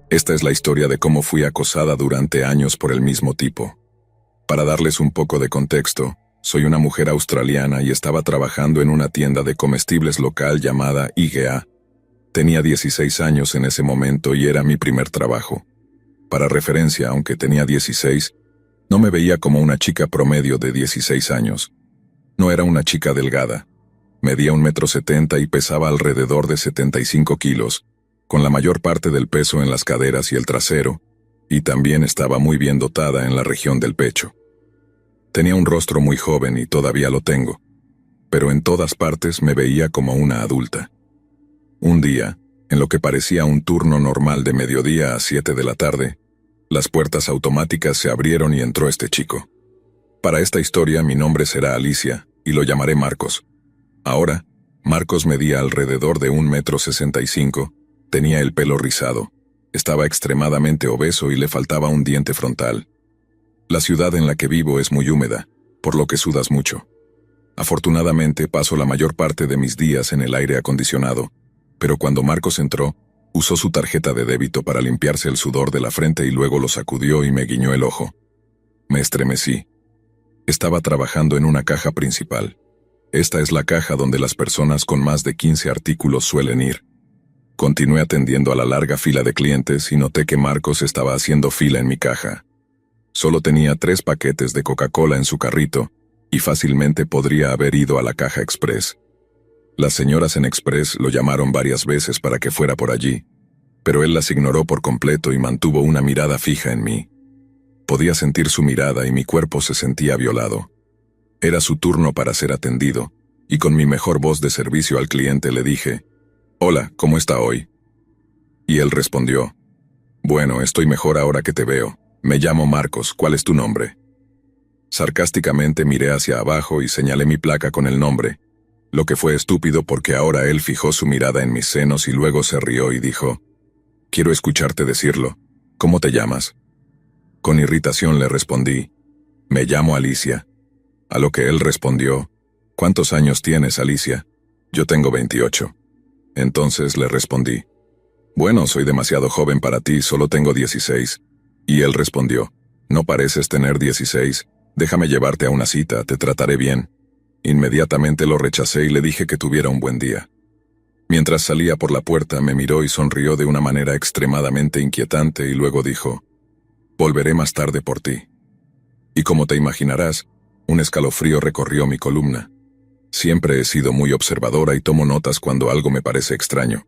Esta es la historia de cómo fui acosada durante años por el mismo tipo. Para darles un poco de contexto, soy una mujer australiana y estaba trabajando en una tienda de comestibles local llamada IGA. Tenía 16 años en ese momento y era mi primer trabajo. Para referencia, aunque tenía 16, no me veía como una chica promedio de 16 años. No era una chica delgada. Medía 1,70 m y pesaba alrededor de 75 kilos, con la mayor parte del peso en las caderas y el trasero, y también estaba muy bien dotada en la región del pecho. Tenía un rostro muy joven y todavía lo tengo, pero en todas partes me veía como una adulta. Un día, en lo que parecía un turno normal de mediodía a 7 de la tarde, las puertas automáticas se abrieron y entró este chico. Para esta historia mi nombre será Alicia, y lo llamaré Marcos. Ahora, Marcos medía alrededor de 1,65 m, tenía el pelo rizado, estaba extremadamente obeso y le faltaba un diente frontal. La ciudad en la que vivo es muy húmeda, por lo que sudas mucho. Afortunadamente paso la mayor parte de mis días en el aire acondicionado, pero cuando Marcos entró, usó su tarjeta de débito para limpiarse el sudor de la frente y luego lo sacudió y me guiñó el ojo. Me estremecí. Estaba trabajando en una caja principal. Esta es la caja donde las personas con más de 15 artículos suelen ir. Continué atendiendo a la larga fila de clientes y noté que Marcos estaba haciendo fila en mi caja. Solo tenía 3 paquetes de Coca-Cola en su carrito y fácilmente podría haber ido a la caja express. Las señoras en express lo llamaron varias veces para que fuera por allí, pero él las ignoró por completo y mantuvo una mirada fija en mí. Podía sentir su mirada y mi cuerpo se sentía violado. Era su turno para ser atendido, y con mi mejor voz de servicio al cliente le dije: «Hola, ¿cómo está hoy?». Y él respondió: «Bueno, estoy mejor ahora que te veo. Me llamo Marcos, ¿cuál es tu nombre?». Sarcásticamente miré hacia abajo y señalé mi placa con el nombre, lo que fue estúpido porque ahora él fijó su mirada en mis senos y luego se rió y dijo: «Quiero escucharte decirlo. ¿Cómo te llamas?». Con irritación le respondí: «Me llamo Alicia». A lo que él respondió: «¿Cuántos años tienes, Alicia?». «Yo tengo 28». Entonces le respondí: «Bueno, soy demasiado joven para ti, solo tengo 16». Y él respondió: «No pareces tener 16, déjame llevarte a una cita, te trataré bien». Inmediatamente lo rechacé y le dije que tuviera un buen día. Mientras salía por la puerta me miró y sonrió de una manera extremadamente inquietante y luego dijo: «Volveré más tarde por ti». Y como te imaginarás, un escalofrío recorrió mi columna. Siempre he sido muy observadora y tomo notas cuando algo me parece extraño.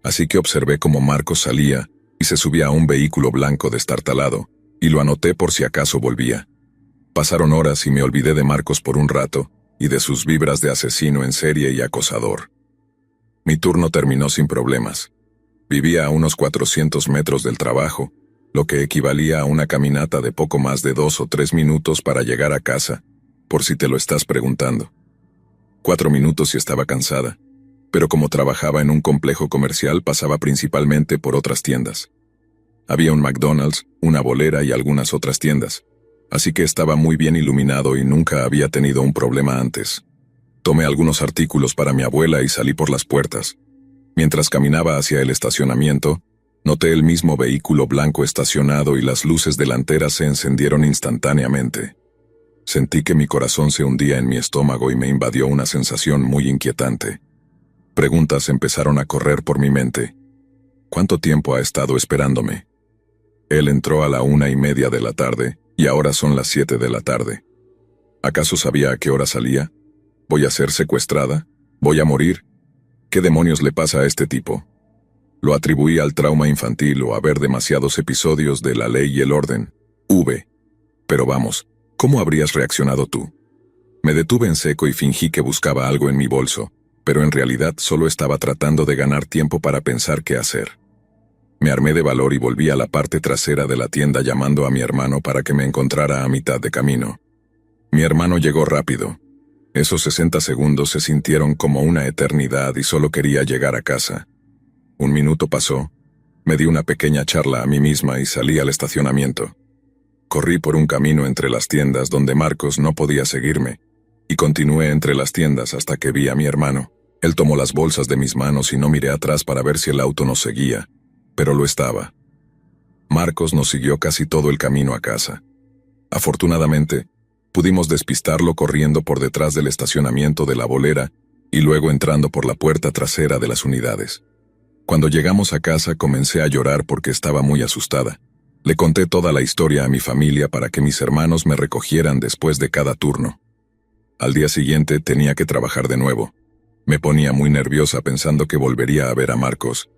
Así que observé cómo Marcos salía y se subía a un vehículo blanco destartalado, y lo anoté por si acaso volvía. Pasaron horas y me olvidé de Marcos por un rato, y de sus vibras de asesino en serie y acosador. Mi turno terminó sin problemas. Vivía a unos 400 metros del trabajo, lo que equivalía a una caminata de poco más de 2 o 3 minutos para llegar a casa, por si te lo estás preguntando. 4 minutos y estaba cansada, pero como trabajaba en un complejo comercial pasaba principalmente por otras tiendas. Había un McDonald's, una bolera y algunas otras tiendas, así que estaba muy bien iluminado y nunca había tenido un problema antes. Tomé algunos artículos para mi abuela y salí por las puertas. Mientras caminaba hacia el estacionamiento, noté el mismo vehículo blanco estacionado y las luces delanteras se encendieron instantáneamente. Sentí que mi corazón se hundía en mi estómago y me invadió una sensación muy inquietante. Preguntas empezaron a correr por mi mente. ¿Cuánto tiempo ha estado esperándome? Él entró a la 1:30 de la tarde, y ahora son las 7 de la tarde. ¿Acaso sabía a qué hora salía? ¿Voy a ser secuestrada? ¿Voy a morir? ¿Qué demonios le pasa a este tipo? Lo atribuí al trauma infantil o a ver demasiados episodios de La Ley y el Orden. Pero vamos, ¿cómo habrías reaccionado tú? Me detuve en seco y fingí que buscaba algo en mi bolso, pero en realidad solo estaba tratando de ganar tiempo para pensar qué hacer. Me armé de valor y volví a la parte trasera de la tienda llamando a mi hermano para que me encontrara a mitad de camino. Mi hermano llegó rápido. Esos 60 segundos se sintieron como una eternidad y solo quería llegar a casa. 1 minuto pasó, me di una pequeña charla a mí misma y salí al estacionamiento. Corrí por un camino entre las tiendas donde Marcos no podía seguirme, y continué entre las tiendas hasta que vi a mi hermano. Él tomó las bolsas de mis manos y no miré atrás para ver si el auto nos seguía, pero lo estaba. Marcos nos siguió casi todo el camino a casa. Afortunadamente, pudimos despistarlo corriendo por detrás del estacionamiento de la bolera y luego entrando por la puerta trasera de las unidades. Cuando llegamos a casa comencé a llorar porque estaba muy asustada. Le conté toda la historia a mi familia para que mis hermanos me recogieran después de cada turno. Al día siguiente tenía que trabajar de nuevo. Me ponía muy nerviosa pensando que volvería a ver a Marcos.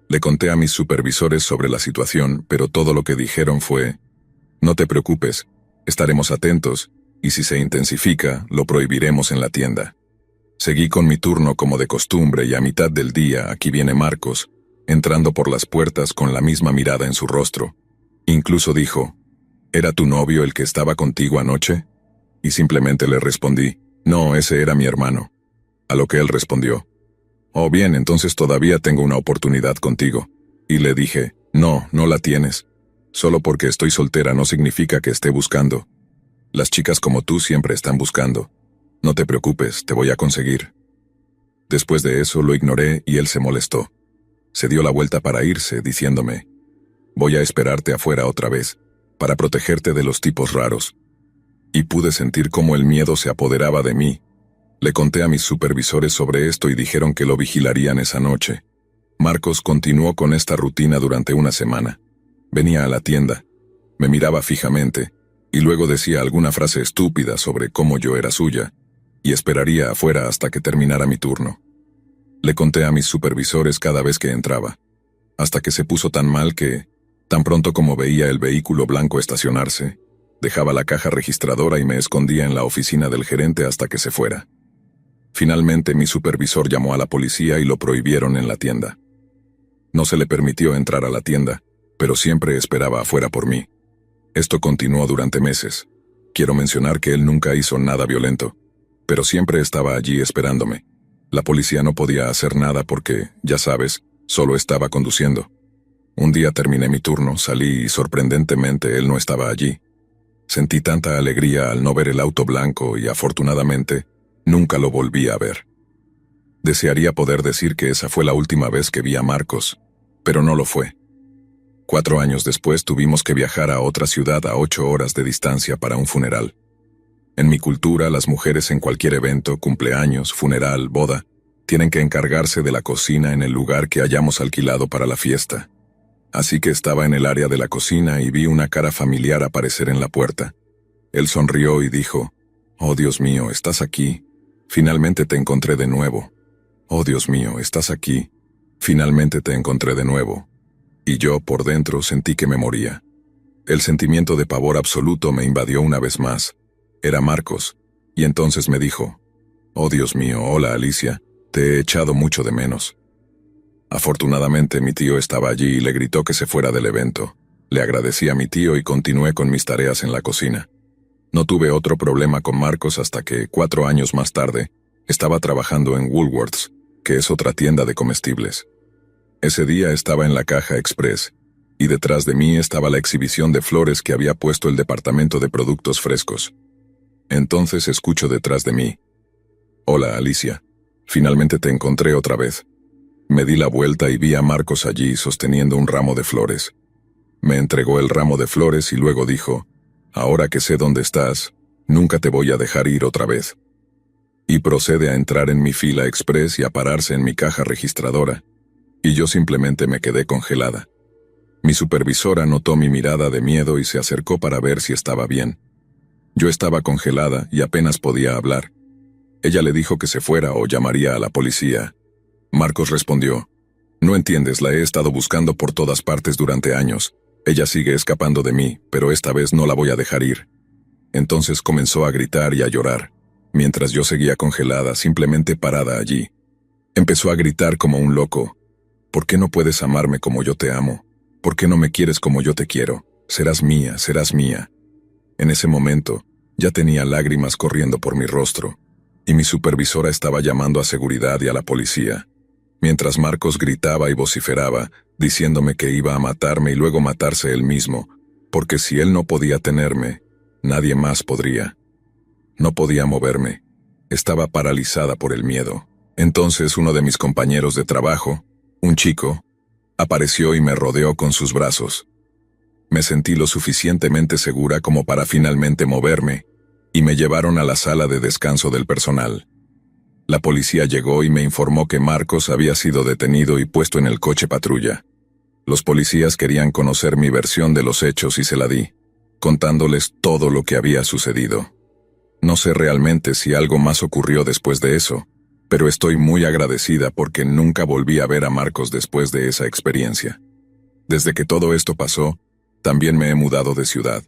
Le conté a mis supervisores sobre la situación, pero todo lo que dijeron fue: no te preocupes, estaremos atentos, y si se intensifica, lo prohibiremos en la tienda. Seguí con mi turno como de costumbre y a mitad del día aquí viene Marcos, entrando por las puertas con la misma mirada en su rostro. Incluso dijo: ¿era tu novio el que estaba contigo anoche? Y simplemente le respondí: no, ese era mi hermano. A lo que él respondió: oh bien, entonces todavía tengo una oportunidad contigo. Y le dije: no, no la tienes. Solo porque estoy soltera no significa que esté buscando. Las chicas como tú siempre están buscando. No te preocupes, te voy a conseguir. Después de eso lo ignoré y él se molestó. Se dio la vuelta para irse, diciéndome: voy a esperarte afuera otra vez, para protegerte de los tipos raros. Y pude sentir cómo el miedo se apoderaba de mí. Le conté a mis supervisores sobre esto y dijeron que lo vigilarían esa noche. Marcos continuó con esta rutina durante una semana. Venía a la tienda, me miraba fijamente, y luego decía alguna frase estúpida sobre cómo yo era suya, y esperaría afuera hasta que terminara mi turno. Le conté a mis supervisores cada vez que entraba, hasta que se puso tan mal que, tan pronto como veía el vehículo blanco estacionarse, dejaba la caja registradora y me escondía en la oficina del gerente hasta que se fuera. Finalmente mi supervisor llamó a la policía y lo prohibieron en la tienda. No se le permitió entrar a la tienda, pero siempre esperaba afuera por mí. Esto continuó durante meses. Quiero mencionar que él nunca hizo nada violento, pero siempre estaba allí esperándome. La policía no podía hacer nada porque, ya sabes, solo estaba conduciendo. Un día terminé mi turno, salí y sorprendentemente él no estaba allí. Sentí tanta alegría al no ver el auto blanco y afortunadamente, nunca lo volví a ver. Desearía poder decir que esa fue la última vez que vi a Marcos, pero no lo fue. 4 años después tuvimos que viajar a otra ciudad a 8 horas de distancia para un funeral. En mi cultura, las mujeres en cualquier evento, cumpleaños, funeral, boda, tienen que encargarse de la cocina en el lugar que hayamos alquilado para la fiesta. Así que estaba en el área de la cocina y vi una cara familiar aparecer en la puerta. Él sonrió y dijo: oh Dios mío, ¿estás aquí? Finalmente te encontré de nuevo. Oh Dios mío, ¿estás aquí? Finalmente te encontré de nuevo. Y yo, por dentro, sentí que me moría. El sentimiento de pavor absoluto me invadió una vez más. Era Marcos, y entonces me dijo: oh Dios mío, hola Alicia, te he echado mucho de menos. Afortunadamente mi tío estaba allí y le gritó que se fuera del evento. Le agradecí a mi tío y continué con mis tareas en la cocina. No tuve otro problema con Marcos hasta que, 4 años más tarde, estaba trabajando en Woolworths, que es otra tienda de comestibles. Ese día estaba en la caja express, y detrás de mí estaba la exhibición de flores que había puesto el departamento de productos frescos. Entonces escucho detrás de mí: hola Alicia, finalmente te encontré otra vez. Me di la vuelta y vi a Marcos allí sosteniendo un ramo de flores. Me entregó el ramo de flores y luego dijo: ahora que sé dónde estás, nunca te voy a dejar ir otra vez. Y procede a entrar en mi fila express y a pararse en mi caja registradora, y yo simplemente me quedé congelada. Mi supervisora notó mi mirada de miedo y se acercó para ver si estaba bien. Yo estaba congelada y apenas podía hablar. Ella le dijo que se fuera o llamaría a la policía. Marcos respondió: no entiendes, la he estado buscando por todas partes durante años. Ella sigue escapando de mí, pero esta vez no la voy a dejar ir. Entonces comenzó a gritar y a llorar, mientras yo seguía congelada, simplemente parada allí. Empezó a gritar como un loco: ¿por qué no puedes amarme como yo te amo? ¿Por qué no me quieres como yo te quiero? Serás mía, serás mía. En ese momento, ya tenía lágrimas corriendo por mi rostro, y mi supervisora estaba llamando a seguridad y a la policía, mientras Marcos gritaba y vociferaba, diciéndome que iba a matarme y luego matarse él mismo, porque si él no podía tenerme, nadie más podría. No podía moverme. Estaba paralizada por el miedo. Entonces uno de mis compañeros de trabajo, un chico, apareció y me rodeó con sus brazos. Me sentí lo suficientemente segura como para finalmente moverme, y me llevaron a la sala de descanso del personal. La policía llegó y me informó que Marcos había sido detenido y puesto en el coche patrulla. Los policías querían conocer mi versión de los hechos y se la di, contándoles todo lo que había sucedido. No sé realmente si algo más ocurrió después de eso, pero estoy muy agradecida porque nunca volví a ver a Marcos después de esa experiencia. Desde que todo esto pasó, también me he mudado de ciudad.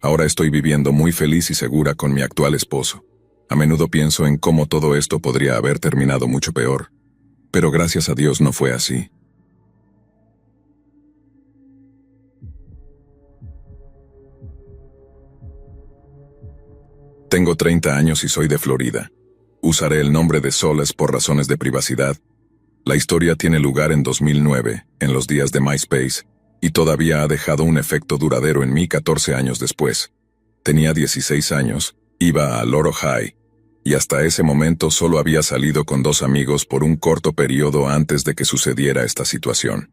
Ahora estoy viviendo muy feliz y segura con mi actual esposo. A menudo pienso en cómo todo esto podría haber terminado mucho peor, pero gracias a Dios no fue así. Tengo 30 años y soy de Florida. Usaré el nombre de Solas por razones de privacidad. La historia tiene lugar en 2009, en los días de MySpace, y todavía ha dejado un efecto duradero en mí 14 años después. Tenía 16 años, iba a Loro High, y hasta ese momento solo había salido con 2 amigos por un corto periodo antes de que sucediera esta situación.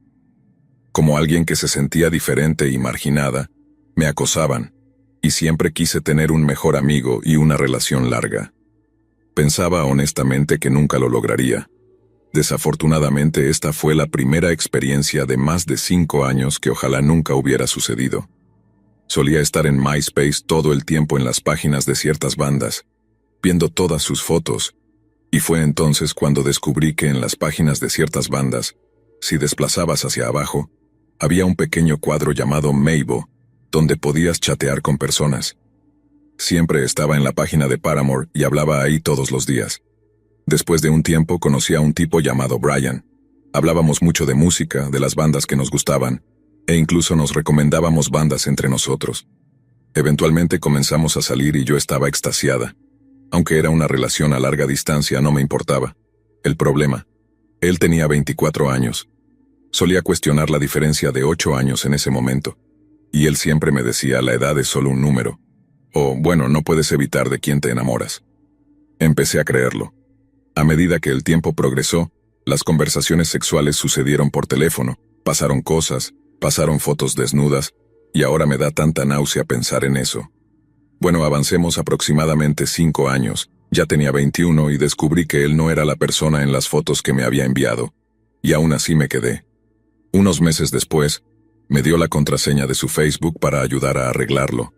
Como alguien que se sentía diferente y marginada, me acosaban, y siempre quise tener un mejor amigo y una relación larga. Pensaba honestamente que nunca lo lograría. Desafortunadamente esta fue la primera experiencia de más de 5 años que ojalá nunca hubiera sucedido. Solía estar en MySpace todo el tiempo en las páginas de ciertas bandas, viendo todas sus fotos, y fue entonces cuando descubrí que en las páginas de ciertas bandas, si desplazabas hacia abajo, había un pequeño cuadro llamado Meibo, donde podías chatear con personas. Siempre estaba en la página de Paramore y hablaba ahí todos los días. Después de un tiempo conocí a un tipo llamado Brian. Hablábamos mucho de música, de las bandas que nos gustaban, e incluso nos recomendábamos bandas entre nosotros. Eventualmente comenzamos a salir y yo estaba extasiada. Aunque era una relación a larga distancia, no me importaba. El problema: él tenía 24 años. Solía cuestionar la diferencia de 8 años en ese momento. Y él siempre me decía, la edad es solo un número. O, bueno, no puedes evitar de quién te enamoras. Empecé a creerlo. A medida que el tiempo progresó, las conversaciones sexuales sucedieron por teléfono, pasaron cosas, pasaron fotos desnudas, y ahora me da tanta náusea pensar en eso. Bueno, avancemos aproximadamente 5 años, ya tenía 21 y descubrí que él no era la persona en las fotos que me había enviado, y aún así me quedé. Unos meses después, me dio la contraseña de su Facebook para ayudar a arreglarlo.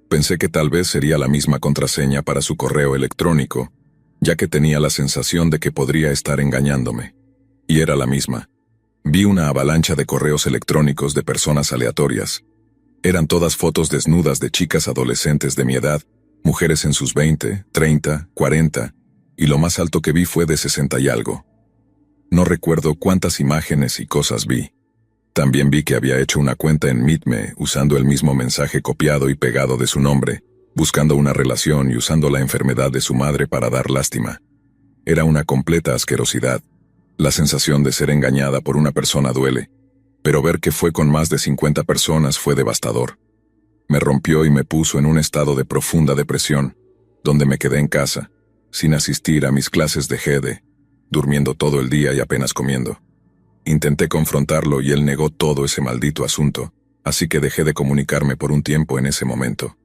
Pensé que tal vez sería la misma contraseña para su correo electrónico, ya que tenía la sensación de que podría estar engañándome. Y era la misma. Vi una avalancha de correos electrónicos de personas aleatorias. Eran todas fotos desnudas de chicas adolescentes de mi edad, mujeres en sus 20, 30, 40, y lo más alto que vi fue de 60 y algo. No recuerdo cuántas imágenes y cosas vi. También vi que había hecho una cuenta en Meet.me usando el mismo mensaje copiado y pegado de su nombre, buscando una relación y usando la enfermedad de su madre para dar lástima. Era una completa asquerosidad. La sensación de ser engañada por una persona duele, pero ver que fue con más de 50 personas fue devastador. Me rompió y me puso en un estado de profunda depresión, donde me quedé en casa, sin asistir a mis clases de GED, durmiendo todo el día y apenas comiendo. Intenté confrontarlo y él negó todo ese maldito asunto, así que dejé de comunicarme por un tiempo en ese momento.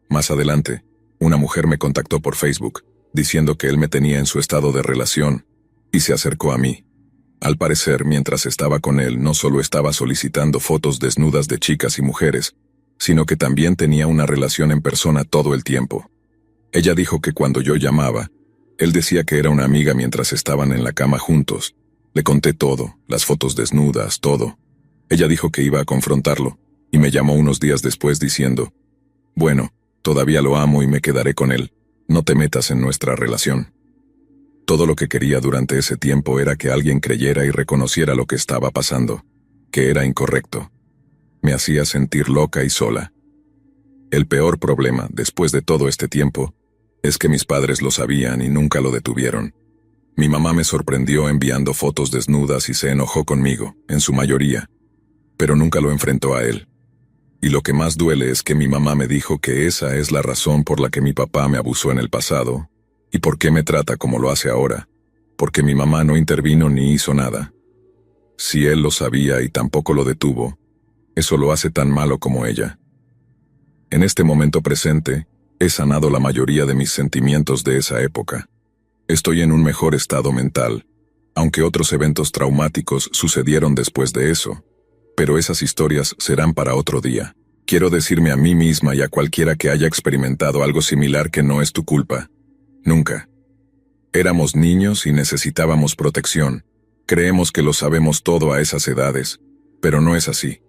Más adelante, una mujer me contactó por Facebook, diciendo que él me tenía en su estado de relación, y se acercó a mí. Al parecer, mientras estaba con él, no solo estaba solicitando fotos desnudas de chicas y mujeres, sino que también tenía una relación en persona todo el tiempo. Ella dijo que cuando yo llamaba, él decía que era una amiga mientras estaban en la cama juntos. Le conté todo, las fotos desnudas, todo. Ella dijo que iba a confrontarlo, y me llamó unos días después diciendo, bueno, todavía lo amo y me quedaré con él, no te metas en nuestra relación. Todo lo que quería durante ese tiempo era que alguien creyera y reconociera lo que estaba pasando, que era incorrecto. Me hacía sentir loca y sola. El peor problema, después de todo este tiempo, es que mis padres lo sabían y nunca lo detuvieron. Mi mamá me sorprendió enviando fotos desnudas y se enojó conmigo, en su mayoría, pero nunca lo enfrentó a él. Y lo que más duele es que mi mamá me dijo que esa es la razón por la que mi papá me abusó en el pasado, y por qué me trata como lo hace ahora, porque mi mamá no intervino ni hizo nada. Si él lo sabía y tampoco lo detuvo, Eso lo hace tan malo como ella. En este momento presente, he sanado la mayoría de mis sentimientos de esa época. Estoy en un mejor estado mental, aunque otros eventos traumáticos sucedieron después de eso. Pero esas historias serán para otro día. Quiero decirme a mí misma y a cualquiera que haya experimentado algo similar que no es tu culpa. Nunca. Éramos niños y necesitábamos protección. Creemos que lo sabemos todo a esas edades, pero no es así.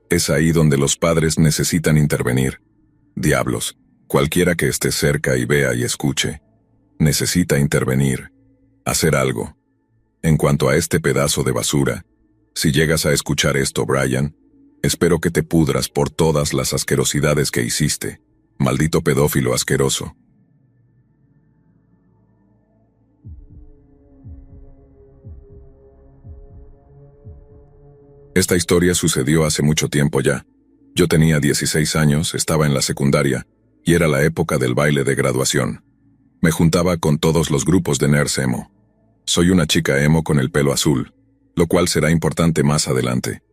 Es ahí donde los padres necesitan intervenir. Diablos, cualquiera que esté cerca y vea y escuche, necesita intervenir, hacer algo. En cuanto a este pedazo de basura, si llegas a escuchar esto, Brian, espero que te pudras por todas las asquerosidades que hiciste, maldito pedófilo asqueroso. Esta historia sucedió hace mucho tiempo ya. Yo tenía 16 años, estaba en la secundaria, y era la época del baile de graduación. Me juntaba con todos los grupos de nerds emo. Soy una chica emo con el pelo azul, lo cual será importante más adelante.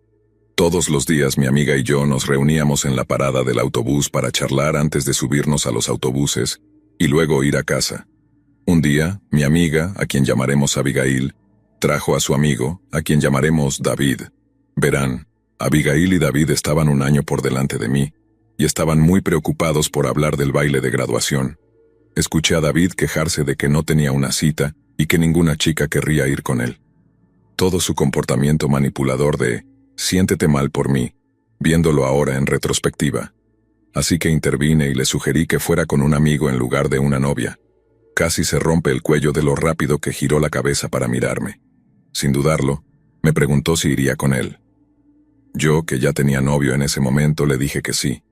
Todos los días mi amiga y yo nos reuníamos en la parada del autobús para charlar antes de subirnos a los autobuses y luego ir a casa. Un día, mi amiga, a quien llamaremos Abigail, trajo a su amigo, a quien llamaremos David. Verán, Abigail y David estaban un año por delante de mí, y estaban muy preocupados por hablar del baile de graduación. Escuché a David quejarse de que no tenía una cita y que ninguna chica querría ir con él. Todo su comportamiento manipulador de «siéntete mal por mí», viéndolo ahora en retrospectiva. Así que intervine y le sugerí que fuera con un amigo en lugar de una novia. Casi se rompe el cuello de lo rápido que giró la cabeza para mirarme. Sin dudarlo, me preguntó si iría con él. Yo, que ya tenía novio en ese momento, le dije que sí,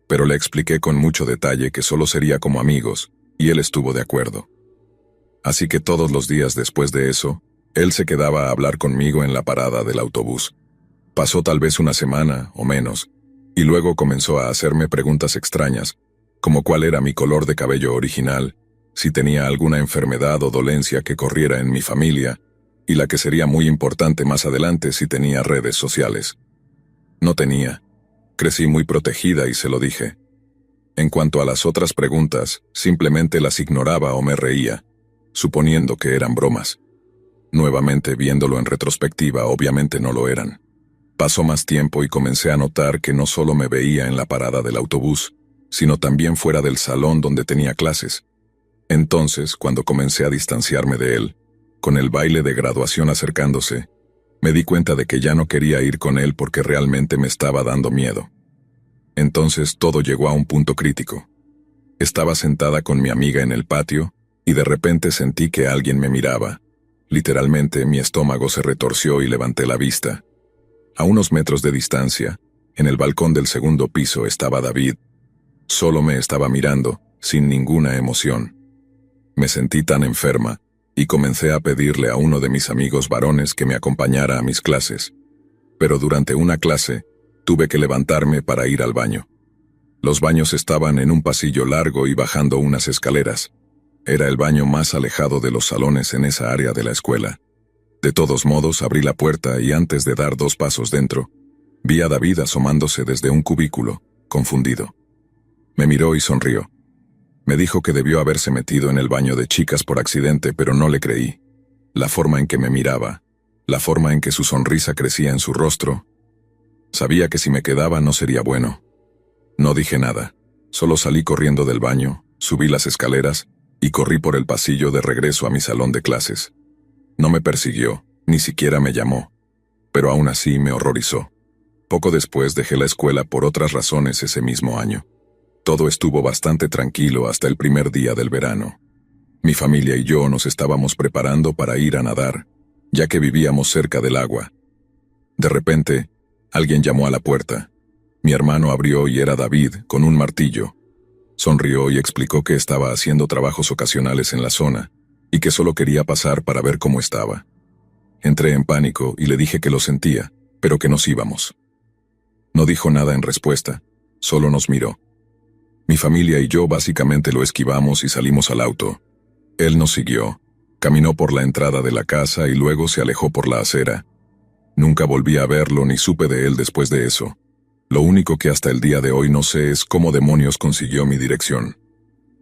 pero le expliqué con mucho detalle que solo sería como amigos, y él estuvo de acuerdo. Así que todos los días después de eso, él se quedaba a hablar conmigo en la parada del autobús. Pasó tal vez una semana o menos, y luego comenzó a hacerme preguntas extrañas, como cuál era mi color de cabello original, si tenía alguna enfermedad o dolencia que corriera en mi familia, y la que sería muy importante más adelante si tenía redes sociales. No tenía. Crecí muy protegida y se lo dije. En cuanto a las otras preguntas, simplemente las ignoraba o me reía, suponiendo que eran bromas. Nuevamente, viéndolo en retrospectiva, obviamente no lo eran. Pasó más tiempo y comencé a notar que no solo me veía en la parada del autobús, sino también fuera del salón donde tenía clases. Entonces, cuando comencé a distanciarme de él, con el baile de graduación acercándose, me di cuenta de que ya no quería ir con él porque realmente me estaba dando miedo. Entonces todo llegó a un punto crítico. Estaba sentada con mi amiga en el patio, y de repente sentí que alguien me miraba. Literalmente mi estómago se retorció y levanté la vista. A unos metros de distancia, en el balcón del segundo piso estaba David. Solo me estaba mirando, sin ninguna emoción. Me sentí tan enferma, y comencé a pedirle a uno de mis amigos varones que me acompañara a mis clases. Pero durante una clase, tuve que levantarme para ir al baño. Los baños estaban en un pasillo largo y bajando unas escaleras. Era el baño más alejado de los salones en esa área de la escuela. De todos modos, abrí la puerta y antes de dar 2 pasos dentro, vi a David asomándose desde un cubículo, confundido. Me miró y sonrió. Me dijo que debió haberse metido en el baño de chicas por accidente, pero no le creí. La forma en que me miraba, la forma en que su sonrisa crecía en su rostro. Sabía que si me quedaba no sería bueno. No dije nada, solo salí corriendo del baño, subí las escaleras y corrí por el pasillo de regreso a mi salón de clases. No me persiguió, ni siquiera me llamó, pero aún así me horrorizó. Poco después dejé la escuela por otras razones ese mismo año. Todo estuvo bastante tranquilo hasta el primer día del verano. Mi familia y yo nos estábamos preparando para ir a nadar, ya que vivíamos cerca del agua. De repente, alguien llamó a la puerta. Mi hermano abrió y era David, con un martillo. Sonrió y explicó que estaba haciendo trabajos ocasionales en la zona, y que solo quería pasar para ver cómo estaba. Entré en pánico y le dije que lo sentía, pero que nos íbamos. No dijo nada en respuesta, solo nos miró. Mi familia y yo básicamente lo esquivamos y salimos al auto. Él nos siguió, caminó por la entrada de la casa y luego se alejó por la acera. Nunca volví a verlo ni supe de él después de eso. Lo único que hasta el día de hoy no sé es cómo demonios consiguió mi dirección.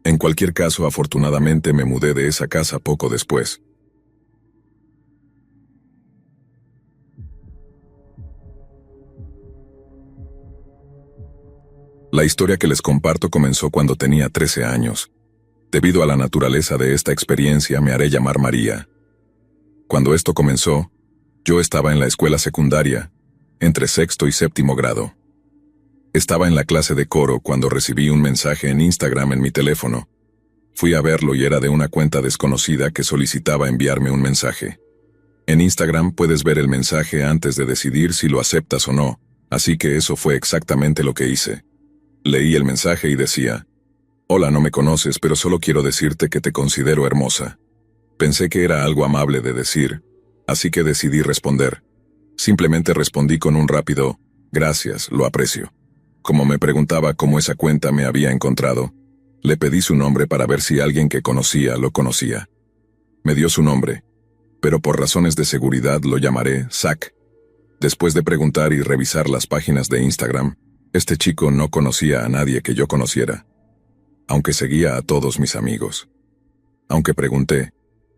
En cualquier caso, afortunadamente me mudé de esa casa poco después. La historia que les comparto comenzó cuando tenía 13 años. Debido a la naturaleza de esta experiencia, me haré llamar María. Cuando esto comenzó, yo estaba en la escuela secundaria, entre sexto y séptimo grado. Estaba en la clase de coro cuando recibí un mensaje en Instagram en mi teléfono. Fui a verlo y era de una cuenta desconocida que solicitaba enviarme un mensaje. En Instagram puedes ver el mensaje antes de decidir si lo aceptas o no, así que eso fue exactamente lo que hice. Leí el mensaje y decía: «Hola, no me conoces, pero solo quiero decirte que te considero hermosa». Pensé que era algo amable de decir, así que decidí responder. Simplemente respondí con un rápido: «Gracias, lo aprecio». Como me preguntaba cómo esa cuenta me había encontrado, le pedí su nombre para ver si alguien que conocía lo conocía. Me dio su nombre, pero por razones de seguridad lo llamaré Zach. Después de preguntar y revisar las páginas de Instagram, este chico no conocía a nadie que yo conociera, aunque seguía a todos mis amigos. Aunque pregunté,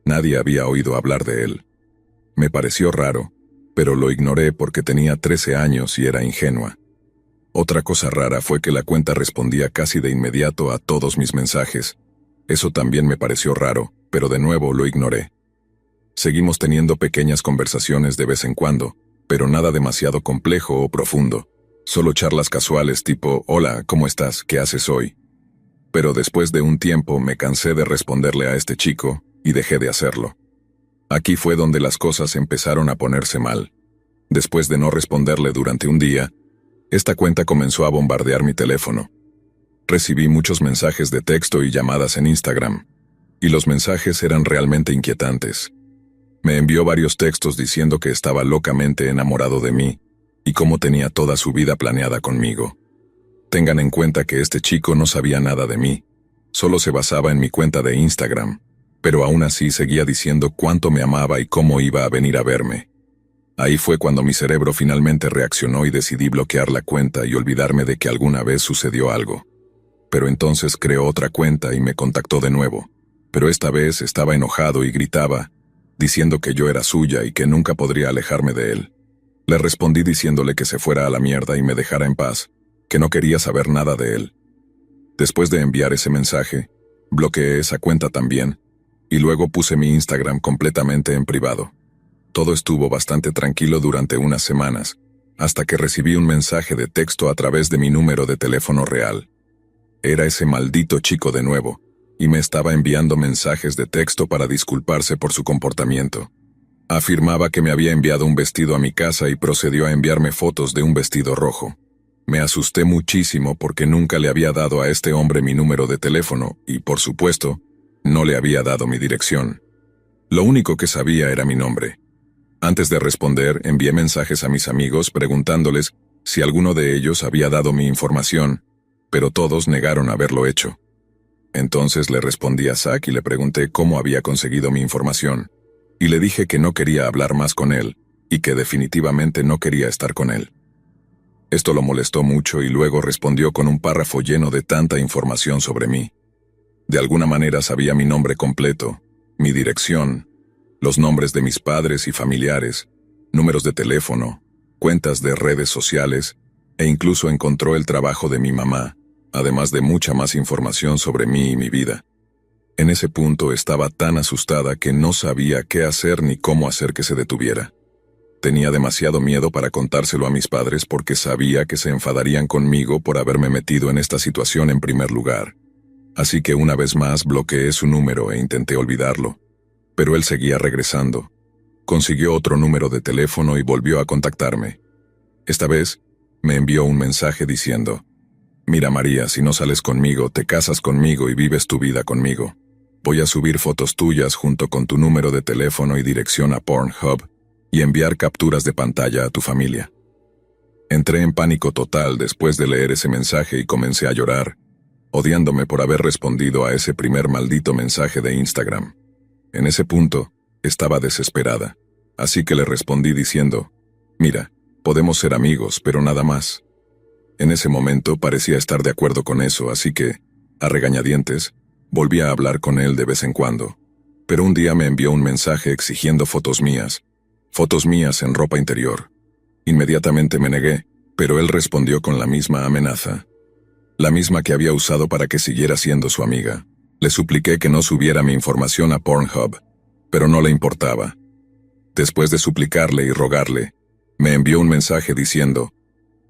nadie había oído hablar de él. Me pareció raro, pero lo ignoré porque tenía 13 años y era ingenua. Otra cosa rara fue que la cuenta respondía casi de inmediato a todos mis mensajes. Eso también me pareció raro, pero de nuevo lo ignoré. Seguimos teniendo pequeñas conversaciones de vez en cuando, pero nada demasiado complejo o profundo. Solo charlas casuales tipo: «Hola, ¿cómo estás? ¿Qué haces hoy?». Pero después de un tiempo me cansé de responderle a este chico y dejé de hacerlo. Aquí fue donde las cosas empezaron a ponerse mal. Después de no responderle durante un día, esta cuenta comenzó a bombardear mi teléfono. Recibí muchos mensajes de texto y llamadas en Instagram, y los mensajes eran realmente inquietantes. Me envió varios textos diciendo que estaba locamente enamorado de mí, y cómo tenía toda su vida planeada conmigo. Tengan en cuenta que este chico no sabía nada de mí, solo se basaba en mi cuenta de Instagram, pero aún así seguía diciendo cuánto me amaba y cómo iba a venir a verme. Ahí fue cuando mi cerebro finalmente reaccionó y decidí bloquear la cuenta y olvidarme de que alguna vez sucedió algo. Pero entonces creó otra cuenta y me contactó de nuevo, pero esta vez estaba enojado y gritaba, diciendo que yo era suya y que nunca podría alejarme de él. Le respondí diciéndole que se fuera a la mierda y me dejara en paz, que no quería saber nada de él. Después de enviar ese mensaje, bloqueé esa cuenta también, y luego puse mi Instagram completamente en privado. Todo estuvo bastante tranquilo durante unas semanas, hasta que recibí un mensaje de texto a través de mi número de teléfono real. Era ese maldito chico de nuevo, y me estaba enviando mensajes de texto para disculparse por su comportamiento. Afirmaba que me había enviado un vestido a mi casa y procedió a enviarme fotos de un vestido rojo. Me asusté muchísimo porque nunca le había dado a este hombre mi número de teléfono y, por supuesto, no le había dado mi dirección. Lo único que sabía era mi nombre. Antes de responder, envié mensajes a mis amigos preguntándoles si alguno de ellos había dado mi información, pero todos negaron haberlo hecho. Entonces le respondí a Zach y le pregunté cómo había conseguido mi información, y le dije que no quería hablar más con él, y que definitivamente no quería estar con él. Esto lo molestó mucho y luego respondió con un párrafo lleno de tanta información sobre mí. De alguna manera sabía mi nombre completo, mi dirección, los nombres de mis padres y familiares, números de teléfono, cuentas de redes sociales, e incluso encontró el trabajo de mi mamá, además de mucha más información sobre mí y mi vida. En ese punto estaba tan asustada que no sabía qué hacer ni cómo hacer que se detuviera. Tenía demasiado miedo para contárselo a mis padres porque sabía que se enfadarían conmigo por haberme metido en esta situación en primer lugar. Así que una vez más bloqueé su número e intenté olvidarlo. Pero él seguía regresando. Consiguió otro número de teléfono y volvió a contactarme. Esta vez, me envió un mensaje diciendo: «Mira María, si no sales conmigo, te casas conmigo y vives tu vida conmigo. Voy a subir fotos tuyas junto con tu número de teléfono y dirección a Pornhub y enviar capturas de pantalla a tu familia». Entré en pánico total después de leer ese mensaje y comencé a llorar, odiándome por haber respondido a ese primer maldito mensaje de Instagram. En ese punto, estaba desesperada, así que le respondí diciendo: «Mira, podemos ser amigos, pero nada más». En ese momento parecía estar de acuerdo con eso, así que, a regañadientes, volví a hablar con él de vez en cuando. Pero un día me envió un mensaje exigiendo fotos mías en ropa interior. Inmediatamente me negué, pero él respondió con la misma amenaza. La misma que había usado para que siguiera siendo su amiga. Le supliqué que no subiera mi información a Pornhub, pero no le importaba. Después de suplicarle y rogarle, me envió un mensaje diciendo: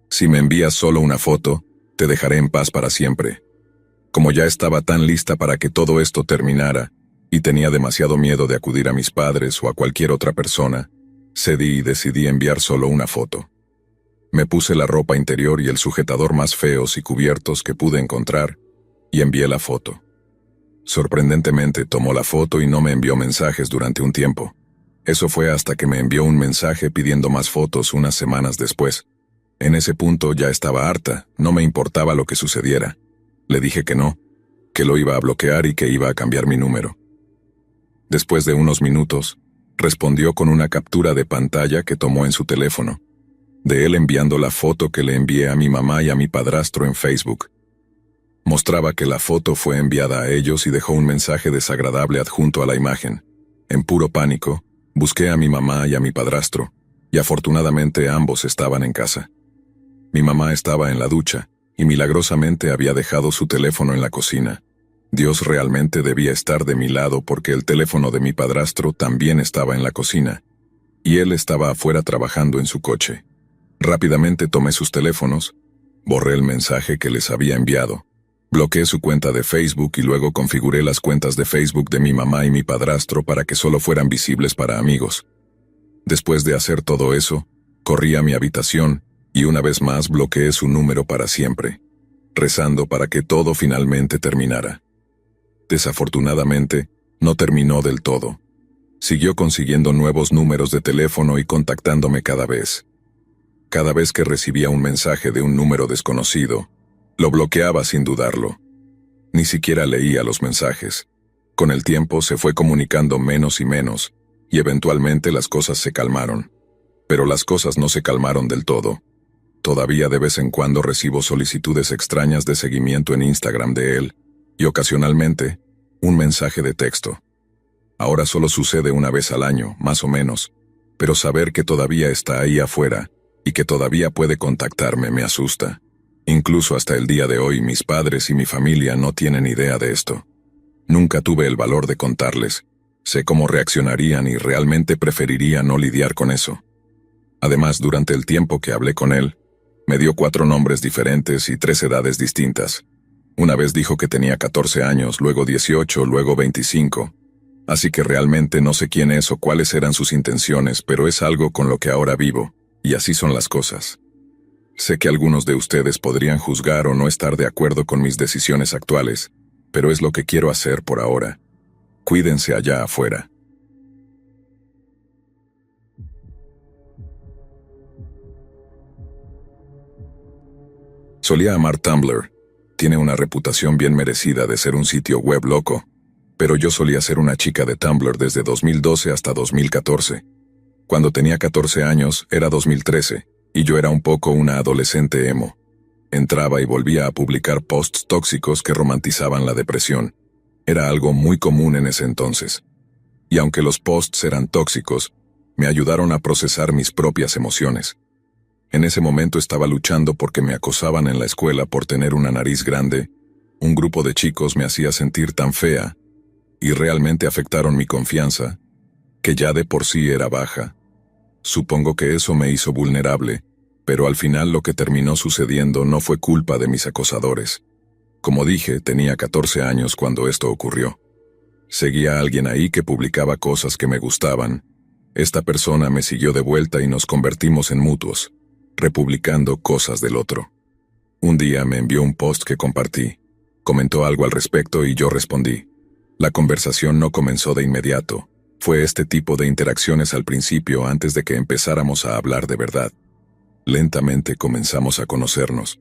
si me envías solo una foto, te dejaré en paz para siempre. Como ya estaba tan lista para que todo esto terminara, y tenía demasiado miedo de acudir a mis padres o a cualquier otra persona, cedí y decidí enviar solo una foto. Me puse la ropa interior y el sujetador más feos y cubiertos que pude encontrar, y envié la foto. Sorprendentemente tomó la foto y no me envió mensajes durante un tiempo. Eso fue hasta que me envió un mensaje pidiendo más fotos unas semanas después. En ese punto ya estaba harta, no me importaba lo que sucediera. Le dije que no, que lo iba a bloquear y que iba a cambiar mi número. Después de unos minutos, respondió con una captura de pantalla que tomó en su teléfono, de él enviando la foto que le envié a mi mamá y a mi padrastro en Facebook. Mostraba que la foto fue enviada a ellos y dejó un mensaje desagradable adjunto a la imagen. En puro pánico, busqué a mi mamá y a mi padrastro, y afortunadamente ambos estaban en casa. Mi mamá estaba en la ducha, y milagrosamente había dejado su teléfono en la cocina. Dios realmente debía estar de mi lado porque el teléfono de mi padrastro también estaba en la cocina, y él estaba afuera trabajando en su coche. Rápidamente tomé sus teléfonos, borré el mensaje que les había enviado, bloqueé su cuenta de Facebook y luego configuré las cuentas de Facebook de mi mamá y mi padrastro para que solo fueran visibles para amigos. Después de hacer todo eso, corrí a mi habitación y una vez más bloqueé su número para siempre, rezando para que todo finalmente terminara. Desafortunadamente, no terminó del todo. Siguió consiguiendo nuevos números de teléfono y contactándome cada vez. Cada vez que recibía un mensaje de un número desconocido, lo bloqueaba sin dudarlo. Ni siquiera leía los mensajes. Con el tiempo se fue comunicando menos y menos, y eventualmente las cosas se calmaron. Pero las cosas no se calmaron del todo. Todavía de vez en cuando recibo solicitudes extrañas de seguimiento en Instagram de él, y ocasionalmente, un mensaje de texto. Ahora solo sucede una vez al año, más o menos, pero saber que todavía está ahí afuera, y que todavía puede contactarme me asusta. Incluso hasta el día de hoy mis padres y mi familia no tienen idea de esto. Nunca tuve el valor de contarles. Sé cómo reaccionarían y realmente preferiría no lidiar con eso. Además, durante el tiempo que hablé con él, me dio 4 nombres diferentes y 3 edades distintas. Una vez dijo que tenía 14 años, luego 18, luego 25. Así que realmente no sé quién es o cuáles eran sus intenciones, pero es algo con lo que ahora vivo, y así son las cosas. Sé que algunos de ustedes podrían juzgar o no estar de acuerdo con mis decisiones actuales, pero es lo que quiero hacer por ahora. Cuídense allá afuera. Solía amar Tumblr. Tiene una reputación bien merecida de ser un sitio web loco, pero yo solía ser una chica de Tumblr desde 2012 hasta 2014. Cuando tenía 14 años, era 2013, y yo era un poco una adolescente emo. Entraba y volvía a publicar posts tóxicos que romantizaban la depresión. Era algo muy común en ese entonces. Y aunque los posts eran tóxicos, me ayudaron a procesar mis propias emociones. En ese momento estaba luchando porque me acosaban en la escuela por tener una nariz grande, un grupo de chicos me hacía sentir tan fea, y realmente afectaron mi confianza, que ya de por sí era baja. Supongo que eso me hizo vulnerable, pero al final lo que terminó sucediendo no fue culpa de mis acosadores. Como dije, tenía 14 años cuando esto ocurrió. Seguía a alguien ahí que publicaba cosas que me gustaban. Esta persona me siguió de vuelta y nos convertimos en mutuos, republicando cosas del otro. Un día me envió un post que compartí. Comentó algo al respecto y yo respondí. La conversación no comenzó de inmediato. Fue este tipo de interacciones al principio antes de que empezáramos a hablar de verdad. Lentamente comenzamos a conocernos.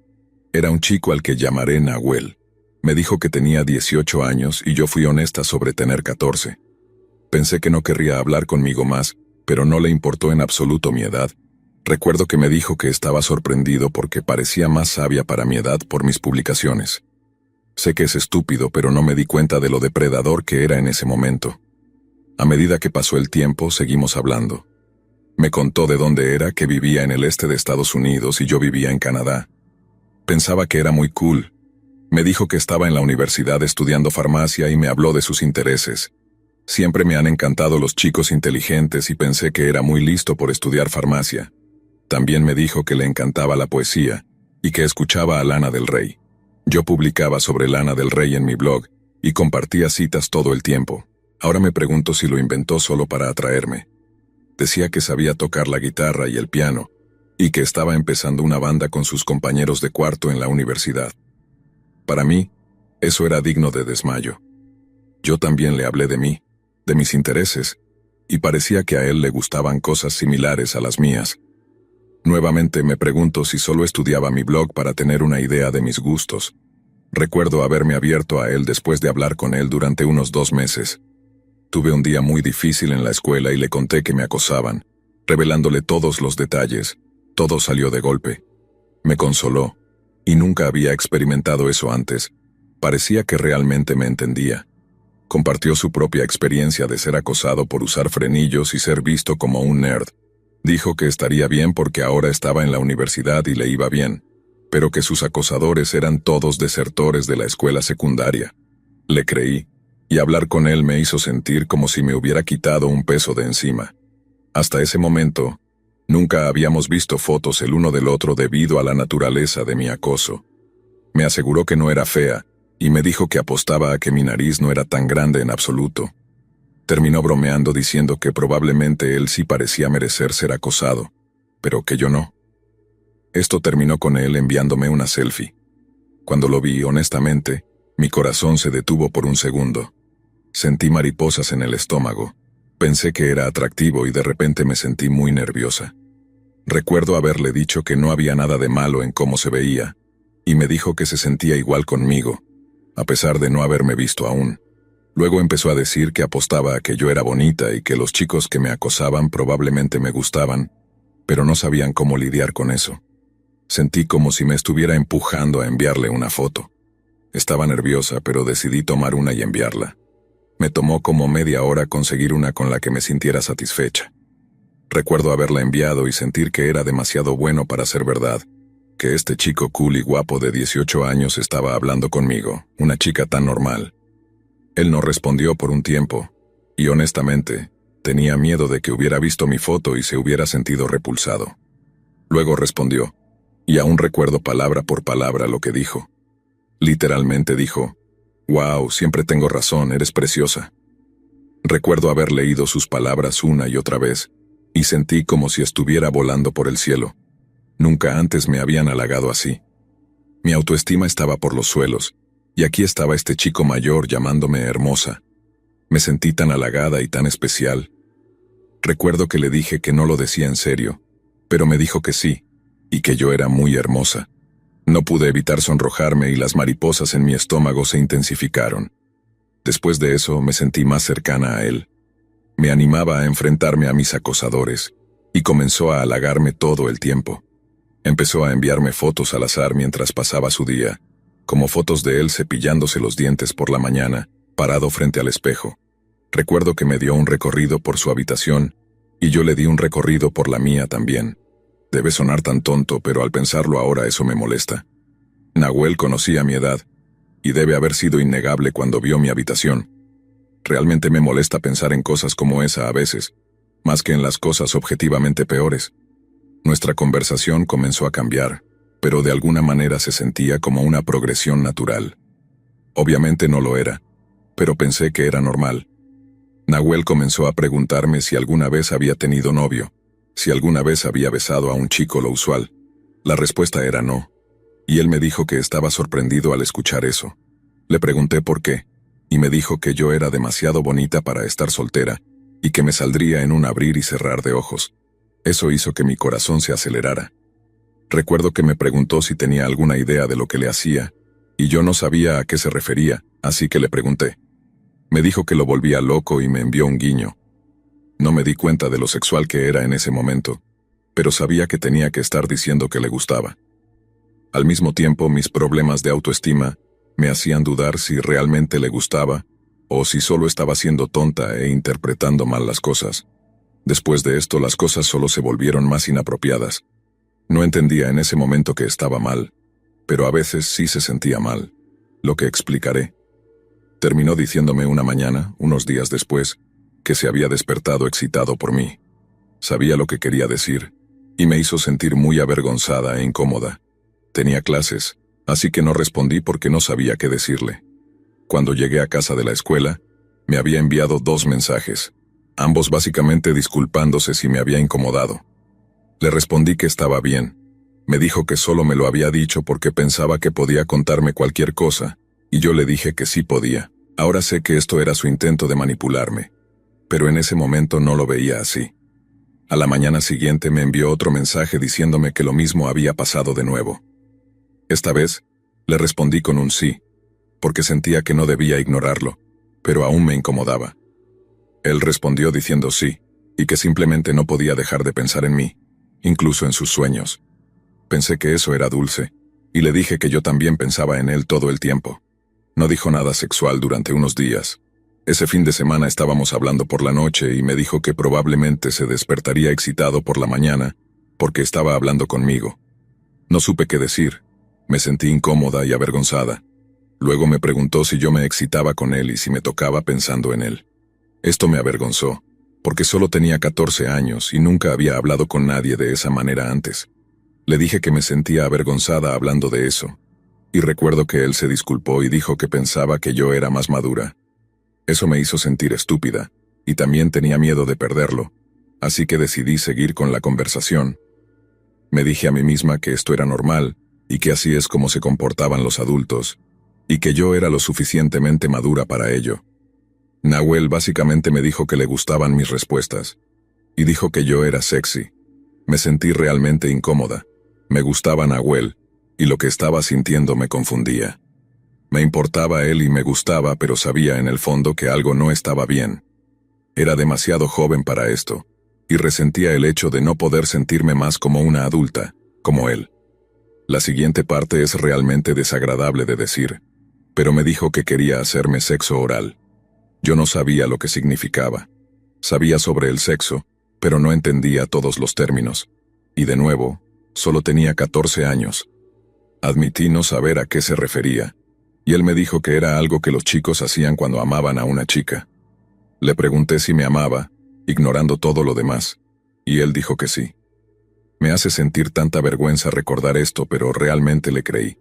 Era un chico al que llamaré Nahuel. Me dijo que tenía 18 años y yo fui honesta sobre tener 14. Pensé que no querría hablar conmigo más, pero no le importó en absoluto mi edad. Recuerdo que me dijo que estaba sorprendido porque parecía más sabia para mi edad por mis publicaciones. Sé que es estúpido, pero no me di cuenta de lo depredador que era en ese momento. A medida que pasó el tiempo, seguimos hablando. Me contó de dónde era, que vivía en el este de Estados Unidos y yo vivía en Canadá. Pensaba que era muy cool. Me dijo que estaba en la universidad estudiando farmacia y me habló de sus intereses. Siempre me han encantado los chicos inteligentes y pensé que era muy listo por estudiar farmacia. También me dijo que le encantaba la poesía y que escuchaba a Lana del Rey. Yo publicaba sobre Lana del Rey en mi blog y compartía citas todo el tiempo. Ahora me pregunto si lo inventó solo para atraerme. Decía que sabía tocar la guitarra y el piano y que estaba empezando una banda con sus compañeros de cuarto en la universidad. Para mí, eso era digno de desmayo. Yo también le hablé de mí, de mis intereses, y parecía que a él le gustaban cosas similares a las mías. Nuevamente me pregunto si solo estudiaba mi blog para tener una idea de mis gustos. Recuerdo haberme abierto a él después de hablar con él durante unos 2 meses. Tuve un día muy difícil en la escuela y le conté que me acosaban, revelándole todos los detalles. Todo salió de golpe. Me consoló, y nunca había experimentado eso antes. Parecía que realmente me entendía. Compartió su propia experiencia de ser acosado por usar frenillos y ser visto como un nerd. Dijo que estaría bien porque ahora estaba en la universidad y le iba bien, pero que sus acosadores eran todos desertores de la escuela secundaria. Le creí, y hablar con él me hizo sentir como si me hubiera quitado un peso de encima. Hasta ese momento, nunca habíamos visto fotos el uno del otro debido a la naturaleza de mi acoso. Me aseguró que no era fea, y me dijo que apostaba a que mi nariz no era tan grande en absoluto. Terminó bromeando diciendo que probablemente él sí parecía merecer ser acosado, pero que yo no. Esto terminó con él enviándome una selfie. Cuando lo vi, honestamente, mi corazón se detuvo por un segundo. Sentí mariposas en el estómago. Pensé que era atractivo y de repente me sentí muy nerviosa. Recuerdo haberle dicho que no había nada de malo en cómo se veía, y me dijo que se sentía igual conmigo, a pesar de no haberme visto aún. Luego empezó a decir que apostaba a que yo era bonita y que los chicos que me acosaban probablemente me gustaban, pero no sabían cómo lidiar con eso. Sentí como si me estuviera empujando a enviarle una foto. Estaba nerviosa, pero decidí tomar una y enviarla. Me tomó como media hora conseguir una con la que me sintiera satisfecha. Recuerdo haberla enviado y sentir que era demasiado bueno para ser verdad, que este chico cool y guapo de 18 años estaba hablando conmigo, una chica tan normal. Él no respondió por un tiempo, y honestamente, tenía miedo de que hubiera visto mi foto y se hubiera sentido repulsado. Luego respondió, y aún recuerdo palabra por palabra lo que dijo. Literalmente dijo, «Wow, siempre tengo razón, eres preciosa». Recuerdo haber leído sus palabras una y otra vez, y sentí como si estuviera volando por el cielo. Nunca antes me habían halagado así. Mi autoestima estaba por los suelos, y aquí estaba este chico mayor llamándome hermosa. Me sentí tan halagada y tan especial. Recuerdo que le dije que no lo decía en serio, pero me dijo que sí, y que yo era muy hermosa. No pude evitar sonrojarme y las mariposas en mi estómago se intensificaron. Después de eso me sentí más cercana a él. Me animaba a enfrentarme a mis acosadores, y comenzó a halagarme todo el tiempo. Empezó a enviarme fotos al azar mientras pasaba su día, como fotos de él cepillándose los dientes por la mañana, parado frente al espejo. Recuerdo que me dio un recorrido por su habitación, y yo le di un recorrido por la mía también. Debe sonar tan tonto, pero al pensarlo ahora eso me molesta. Nahuel conocía mi edad, y debe haber sido innegable cuando vio mi habitación. Realmente me molesta pensar en cosas como esa a veces, más que en las cosas objetivamente peores. Nuestra conversación comenzó a cambiar, pero de alguna manera se sentía como una progresión natural. Obviamente no lo era, pero pensé que era normal. Nahuel comenzó a preguntarme si alguna vez había tenido novio, si alguna vez había besado a un chico lo usual. La respuesta era no, y él me dijo que estaba sorprendido al escuchar eso. Le pregunté por qué, y me dijo que yo era demasiado bonita para estar soltera, y que me saldría en un abrir y cerrar de ojos. Eso hizo que mi corazón se acelerara. Recuerdo que me preguntó si tenía alguna idea de lo que le hacía, y yo no sabía a qué se refería, así que le pregunté. Me dijo que lo volvía loco y me envió un guiño. No me di cuenta de lo sexual que era en ese momento. pero sabía que tenía que estar diciendo que le gustaba. Al mismo tiempo, mis problemas de autoestima me hacían dudar si realmente le gustaba o si solo estaba siendo tonta e interpretando mal las cosas. Después de esto, las cosas solo se volvieron más inapropiadas. No entendía en ese momento que estaba mal, pero a veces sí se sentía mal, lo que explicaré. Terminó diciéndome una mañana, unos días después, que se había despertado excitado por mí. Sabía lo que quería decir, y me hizo sentir muy avergonzada e incómoda. Tenía clases, así que no respondí porque no sabía qué decirle. Cuando llegué a casa de la escuela, me había enviado 2 mensajes, ambos básicamente disculpándose si me había incomodado. Le respondí que estaba bien. Me dijo que solo me lo había dicho porque pensaba que podía contarme cualquier cosa, y yo le dije que sí podía. Ahora sé que esto era su intento de manipularme, pero en ese momento no lo veía así. A la mañana siguiente me envió otro mensaje diciéndome que lo mismo había pasado de nuevo. Esta vez, le respondí con un sí, porque sentía que no debía ignorarlo, pero aún me incomodaba. Él respondió diciendo sí, y que simplemente no podía dejar de pensar en mí, incluso en sus sueños. Pensé que eso era dulce, y le dije que yo también pensaba en él todo el tiempo. No dijo nada sexual durante unos días. Ese fin de semana estábamos hablando por la noche y me dijo que probablemente se despertaría excitado por la mañana, porque estaba hablando conmigo. No supe qué decir. Me sentí incómoda y avergonzada. Luego me preguntó si yo me excitaba con él y si me tocaba pensando en él. Esto me avergonzó, porque solo tenía 14 años y nunca había hablado con nadie de esa manera antes. Le dije que me sentía avergonzada hablando de eso, y recuerdo que él se disculpó y dijo que pensaba que yo era más madura. Eso me hizo sentir estúpida, y también tenía miedo de perderlo, así que decidí seguir con la conversación. Me dije a mí misma que esto era normal, y que así es como se comportaban los adultos, y que yo era lo suficientemente madura para ello. Nahuel básicamente me dijo que le gustaban mis respuestas, y dijo que yo era sexy. Me sentí realmente incómoda. Me gustaba Nahuel, y lo que estaba sintiendo me confundía. Me importaba él y me gustaba, pero sabía en el fondo que algo no estaba bien. Era demasiado joven para esto, y resentía el hecho de no poder sentirme más como una adulta, como él. La siguiente parte es realmente desagradable de decir, pero me dijo que quería hacerme sexo oral. Yo no sabía lo que significaba. Sabía sobre el sexo, pero no entendía todos los términos. Y de nuevo, solo tenía 14 años. Admití no saber a qué se refería, y él me dijo que era algo que los chicos hacían cuando amaban a una chica. Le pregunté si me amaba, ignorando todo lo demás, y él dijo que sí. Me hace sentir tanta vergüenza recordar esto, pero realmente le creí.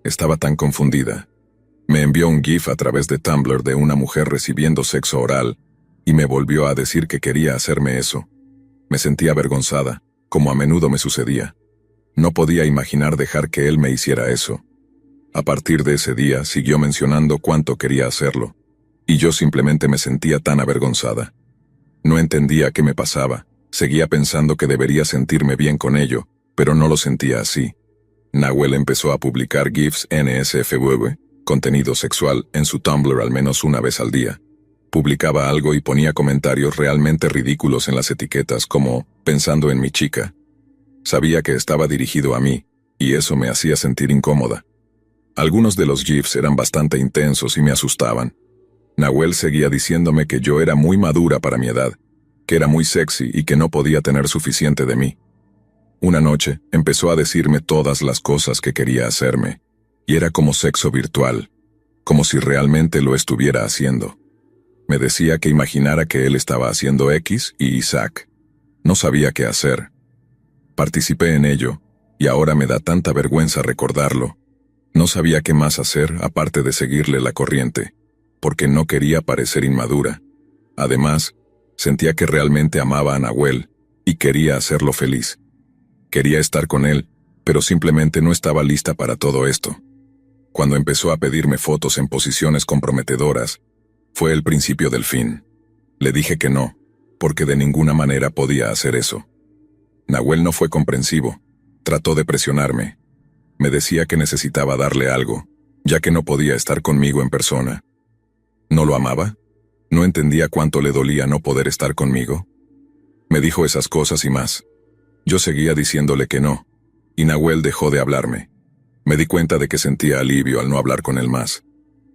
Estaba tan confundida. Me envió un GIF a través de Tumblr de una mujer recibiendo sexo oral, y me volvió a decir que quería hacerme eso. Me sentía avergonzada, como a menudo me sucedía. No podía imaginar dejar que él me hiciera eso. A partir de ese día siguió mencionando cuánto quería hacerlo, y yo simplemente me sentía tan avergonzada. No entendía qué me pasaba, seguía pensando que debería sentirme bien con ello, pero no lo sentía así. Nahuel empezó a publicar GIFs NSFW, contenido sexual, en su Tumblr al menos una vez al día. Publicaba algo y ponía comentarios realmente ridículos en las etiquetas como, pensando en mi chica. Sabía que estaba dirigido a mí, y eso me hacía sentir incómoda. Algunos de los GIFs eran bastante intensos y me asustaban. Nahuel seguía diciéndome que yo era muy madura para mi edad, que era muy sexy y que no podía tener suficiente de mí. Una noche, empezó a decirme todas las cosas que quería hacerme, y era como sexo virtual, como si realmente lo estuviera haciendo. Me decía que imaginara que él estaba haciendo X y Isaac. No sabía qué hacer. Participé en ello, y ahora me da tanta vergüenza recordarlo. No sabía qué más hacer aparte de seguirle la corriente, porque no quería parecer inmadura. Además, sentía que realmente amaba a Nahuel, y quería hacerlo feliz. Quería estar con él, pero simplemente no estaba lista para todo esto. Cuando empezó a pedirme fotos en posiciones comprometedoras, fue el principio del fin. Le dije que no, porque de ninguna manera podía hacer eso. Nahuel no fue comprensivo, trató de presionarme. Me decía que necesitaba darle algo, ya que no podía estar conmigo en persona. ¿No lo amaba? ¿No entendía cuánto le dolía no poder estar conmigo? Me dijo esas cosas y más. Yo seguía diciéndole que no, y Nahuel dejó de hablarme. Me di cuenta de que sentía alivio al no hablar con él más.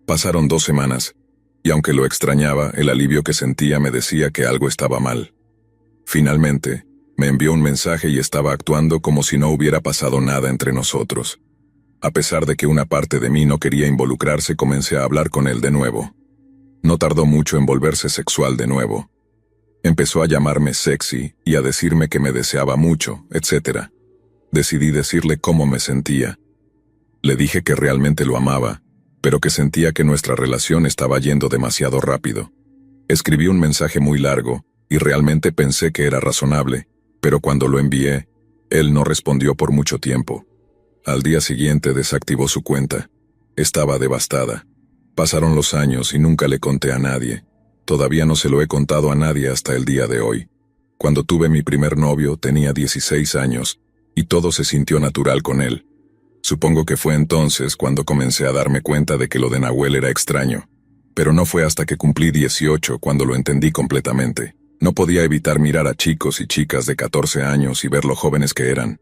Pasaron 2 semanas, y aunque lo extrañaba, el alivio que sentía me decía que algo estaba mal. Finalmente, me envió un mensaje y estaba actuando como si no hubiera pasado nada entre nosotros. A pesar de que una parte de mí no quería involucrarse, comencé a hablar con él de nuevo. No tardó mucho en volverse sexual de nuevo. Empezó a llamarme sexy y a decirme que me deseaba mucho, etc. Decidí decirle cómo me sentía. Le dije que realmente lo amaba, pero que sentía que nuestra relación estaba yendo demasiado rápido. Escribí un mensaje muy largo, y realmente pensé que era razonable, pero cuando lo envié, él no respondió por mucho tiempo. Al día siguiente desactivó su cuenta. Estaba devastada. Pasaron los años y nunca le conté a nadie. Todavía no se lo he contado a nadie hasta el día de hoy. Cuando tuve mi primer novio tenía 16 años, y todo se sintió natural con él. Supongo que fue entonces cuando comencé a darme cuenta de que lo de Nahuel era extraño. Pero no fue hasta que cumplí 18 cuando lo entendí completamente. No podía evitar mirar a chicos y chicas de 14 años y ver lo jóvenes que eran.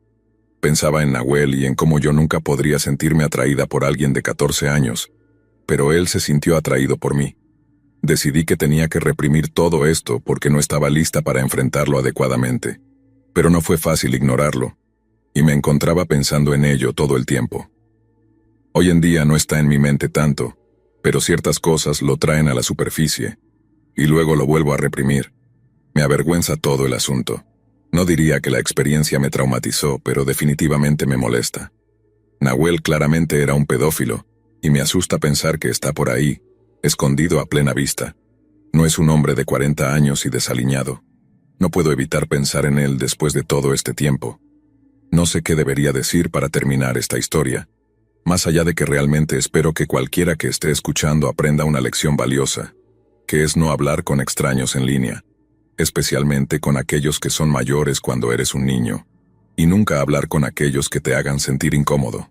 Pensaba en Nahuel y en cómo yo nunca podría sentirme atraída por alguien de 14 años, pero él se sintió atraído por mí. Decidí que tenía que reprimir todo esto porque no estaba lista para enfrentarlo adecuadamente. Pero no fue fácil ignorarlo, y me encontraba pensando en ello todo el tiempo. Hoy en día no está en mi mente tanto, pero ciertas cosas lo traen a la superficie, y luego lo vuelvo a reprimir. Me avergüenza todo el asunto. No diría que la experiencia me traumatizó, pero definitivamente me molesta. Nahuel claramente era un pedófilo, y me asusta pensar que está por ahí, escondido a plena vista. No es un hombre de 40 años y desaliñado. No puedo evitar pensar en él después de todo este tiempo. No sé qué debería decir para terminar esta historia, más allá de que realmente espero que cualquiera que esté escuchando aprenda una lección valiosa, que es no hablar con extraños en línea, especialmente con aquellos que son mayores cuando eres un niño, y nunca hablar con aquellos que te hagan sentir incómodo.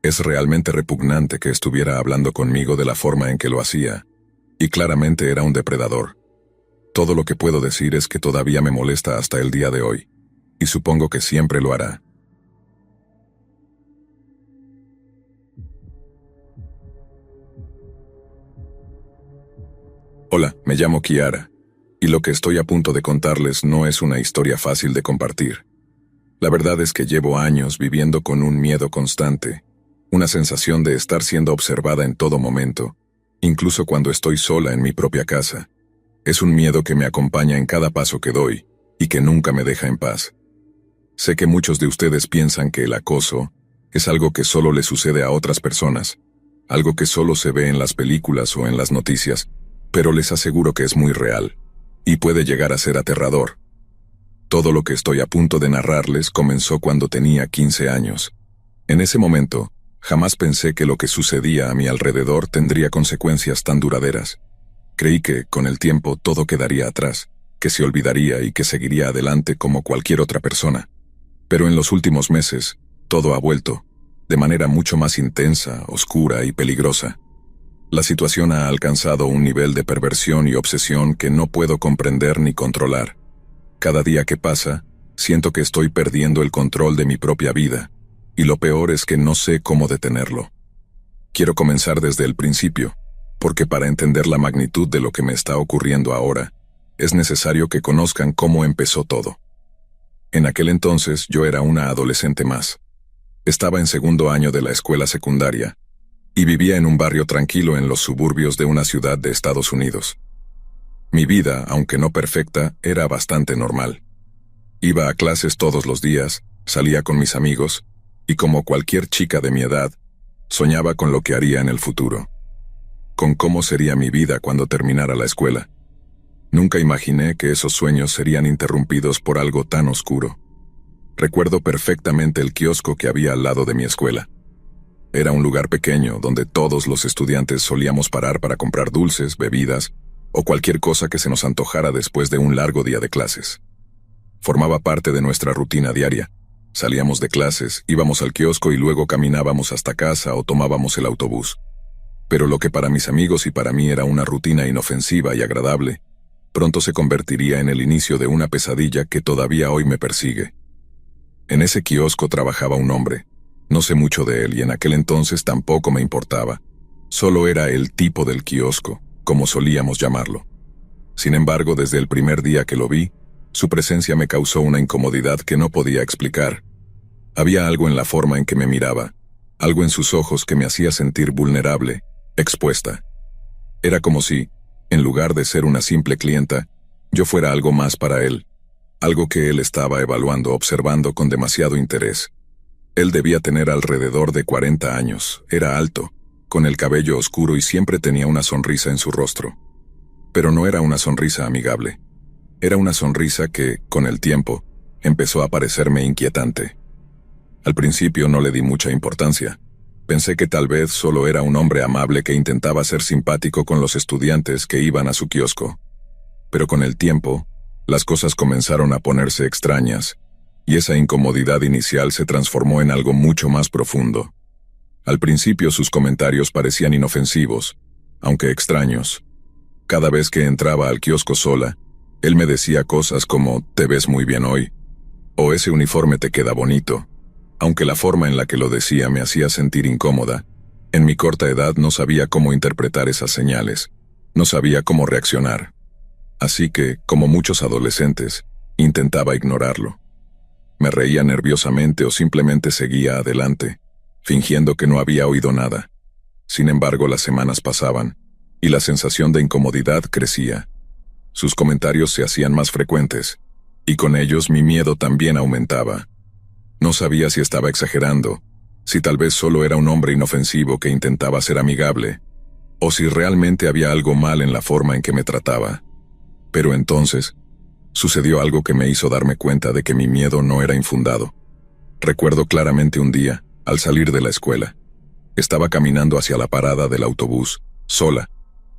Es realmente repugnante que estuviera hablando conmigo de la forma en que lo hacía, y claramente era un depredador. Todo lo que puedo decir es que todavía me molesta hasta el día de hoy, y supongo que siempre lo hará. Hola, me llamo Kiara, y lo que estoy a punto de contarles no es una historia fácil de compartir. La verdad es que llevo años viviendo con un miedo constante, una sensación de estar siendo observada en todo momento, incluso cuando estoy sola en mi propia casa. Es un miedo que me acompaña en cada paso que doy, y que nunca me deja en paz. Sé que muchos de ustedes piensan que el acoso es algo que solo le sucede a otras personas, algo que solo se ve en las películas o en las noticias, pero les aseguro que es muy real, y puede llegar a ser aterrador. Todo lo que estoy a punto de narrarles comenzó cuando tenía 15 años. En ese momento, jamás pensé que lo que sucedía a mi alrededor tendría consecuencias tan duraderas. Creí que, con el tiempo, todo quedaría atrás, que se olvidaría y que seguiría adelante como cualquier otra persona. Pero en los últimos meses, todo ha vuelto, de manera mucho más intensa, oscura y peligrosa. La situación ha alcanzado un nivel de perversión y obsesión que no puedo comprender ni controlar. Cada día que pasa, siento que estoy perdiendo el control de mi propia vida, y lo peor es que no sé cómo detenerlo. Quiero comenzar desde el principio, porque para entender la magnitud de lo que me está ocurriendo ahora, es necesario que conozcan cómo empezó todo. En aquel entonces yo era una adolescente más. Estaba en segundo año de la escuela secundaria, y vivía en un barrio tranquilo en los suburbios de una ciudad de Estados Unidos. Mi vida, aunque no perfecta, era bastante normal. Iba a clases todos los días, salía con mis amigos, y como cualquier chica de mi edad, soñaba con lo que haría en el futuro. Con cómo sería mi vida cuando terminara la escuela. Nunca imaginé que esos sueños serían interrumpidos por algo tan oscuro. Recuerdo perfectamente el kiosco que había al lado de mi escuela. Era un lugar pequeño donde todos los estudiantes solíamos parar para comprar dulces, bebidas o cualquier cosa que se nos antojara después de un largo día de clases. Formaba parte de nuestra rutina diaria. Salíamos de clases, íbamos al kiosco y luego caminábamos hasta casa o tomábamos el autobús. Pero lo que para mis amigos y para mí era una rutina inofensiva y agradable, pronto se convertiría en el inicio de una pesadilla que todavía hoy me persigue. En ese kiosco trabajaba un hombre. No sé mucho de él y en aquel entonces tampoco me importaba. Solo era el tipo del kiosco, como solíamos llamarlo. Sin embargo, desde el primer día que lo vi, su presencia me causó una incomodidad que no podía explicar. Había algo en la forma en que me miraba, algo en sus ojos que me hacía sentir vulnerable, expuesta. Era como si, en lugar de ser una simple clienta, yo fuera algo más para él, algo que él estaba evaluando, observando con demasiado interés. Él debía tener alrededor de 40 años, era alto, con el cabello oscuro y siempre tenía una sonrisa en su rostro. Pero no era una sonrisa amigable. Era una sonrisa que, con el tiempo, empezó a parecerme inquietante. Al principio no le di mucha importancia. Pensé que tal vez solo era un hombre amable que intentaba ser simpático con los estudiantes que iban a su kiosco. Pero con el tiempo, las cosas comenzaron a ponerse extrañas, y esa incomodidad inicial se transformó en algo mucho más profundo. Al principio sus comentarios parecían inofensivos, aunque extraños. Cada vez que entraba al kiosco sola, él me decía cosas como «te ves muy bien hoy» o «ese uniforme te queda bonito». Aunque la forma en la que lo decía me hacía sentir incómoda, en mi corta edad no sabía cómo interpretar esas señales, no sabía cómo reaccionar. Así que, como muchos adolescentes, intentaba ignorarlo. Me reía nerviosamente o simplemente seguía adelante, fingiendo que no había oído nada. Sin embargo, las semanas pasaban, y la sensación de incomodidad crecía. Sus comentarios se hacían más frecuentes, y con ellos mi miedo también aumentaba. No sabía si estaba exagerando, si tal vez solo era un hombre inofensivo que intentaba ser amigable, o si realmente había algo mal en la forma en que me trataba. Pero entonces, sucedió algo que me hizo darme cuenta de que mi miedo no era infundado. Recuerdo claramente un día, al salir de la escuela. Estaba caminando hacia la parada del autobús, sola,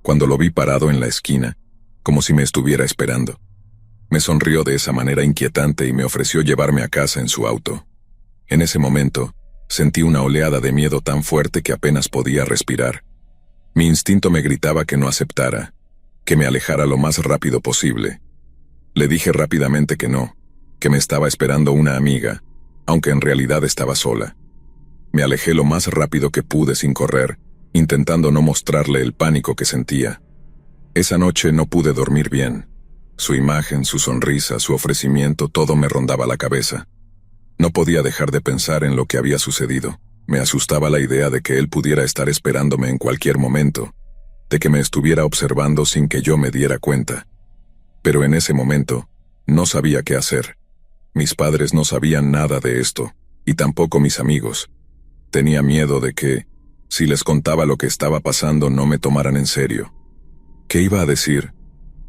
cuando lo vi parado en la esquina, como si me estuviera esperando. Me sonrió de esa manera inquietante y me ofreció llevarme a casa en su auto. En ese momento, sentí una oleada de miedo tan fuerte que apenas podía respirar. Mi instinto me gritaba que no aceptara, que me alejara lo más rápido posible. Le dije rápidamente que no, que me estaba esperando una amiga, aunque en realidad estaba sola. Me alejé lo más rápido que pude sin correr, intentando no mostrarle el pánico que sentía. Esa noche no pude dormir bien. Su imagen, su sonrisa, su ofrecimiento, todo me rondaba la cabeza. No podía dejar de pensar en lo que había sucedido. Me asustaba la idea de que él pudiera estar esperándome en cualquier momento, de que me estuviera observando sin que yo me diera cuenta. Pero en ese momento, no sabía qué hacer. Mis padres no sabían nada de esto, y tampoco mis amigos. Tenía miedo de que, si les contaba lo que estaba pasando, no me tomaran en serio. ¿Qué iba a decir?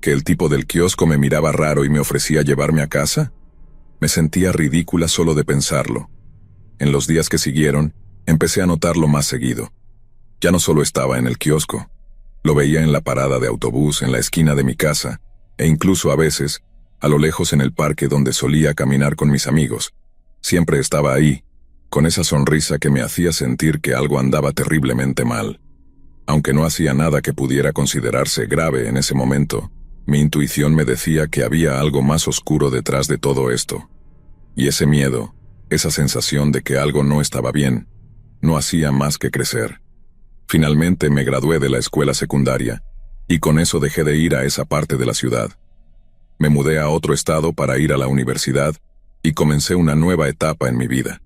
¿Que el tipo del kiosco me miraba raro y me ofrecía llevarme a casa? Me sentía ridícula solo de pensarlo. En los días que siguieron, empecé a notarlo más seguido. Ya no solo estaba en el kiosco. Lo veía en la parada de autobús, en la esquina de mi casa, e incluso a veces, a lo lejos en el parque donde solía caminar con mis amigos. Siempre estaba ahí, con esa sonrisa que me hacía sentir que algo andaba terriblemente mal. Aunque no hacía nada que pudiera considerarse grave en ese momento, mi intuición me decía que había algo más oscuro detrás de todo esto. Y ese miedo, esa sensación de que algo no estaba bien, no hacía más que crecer. Finalmente me gradué de la escuela secundaria, y con eso dejé de ir a esa parte de la ciudad. Me mudé a otro estado para ir a la universidad, y comencé una nueva etapa en mi vida.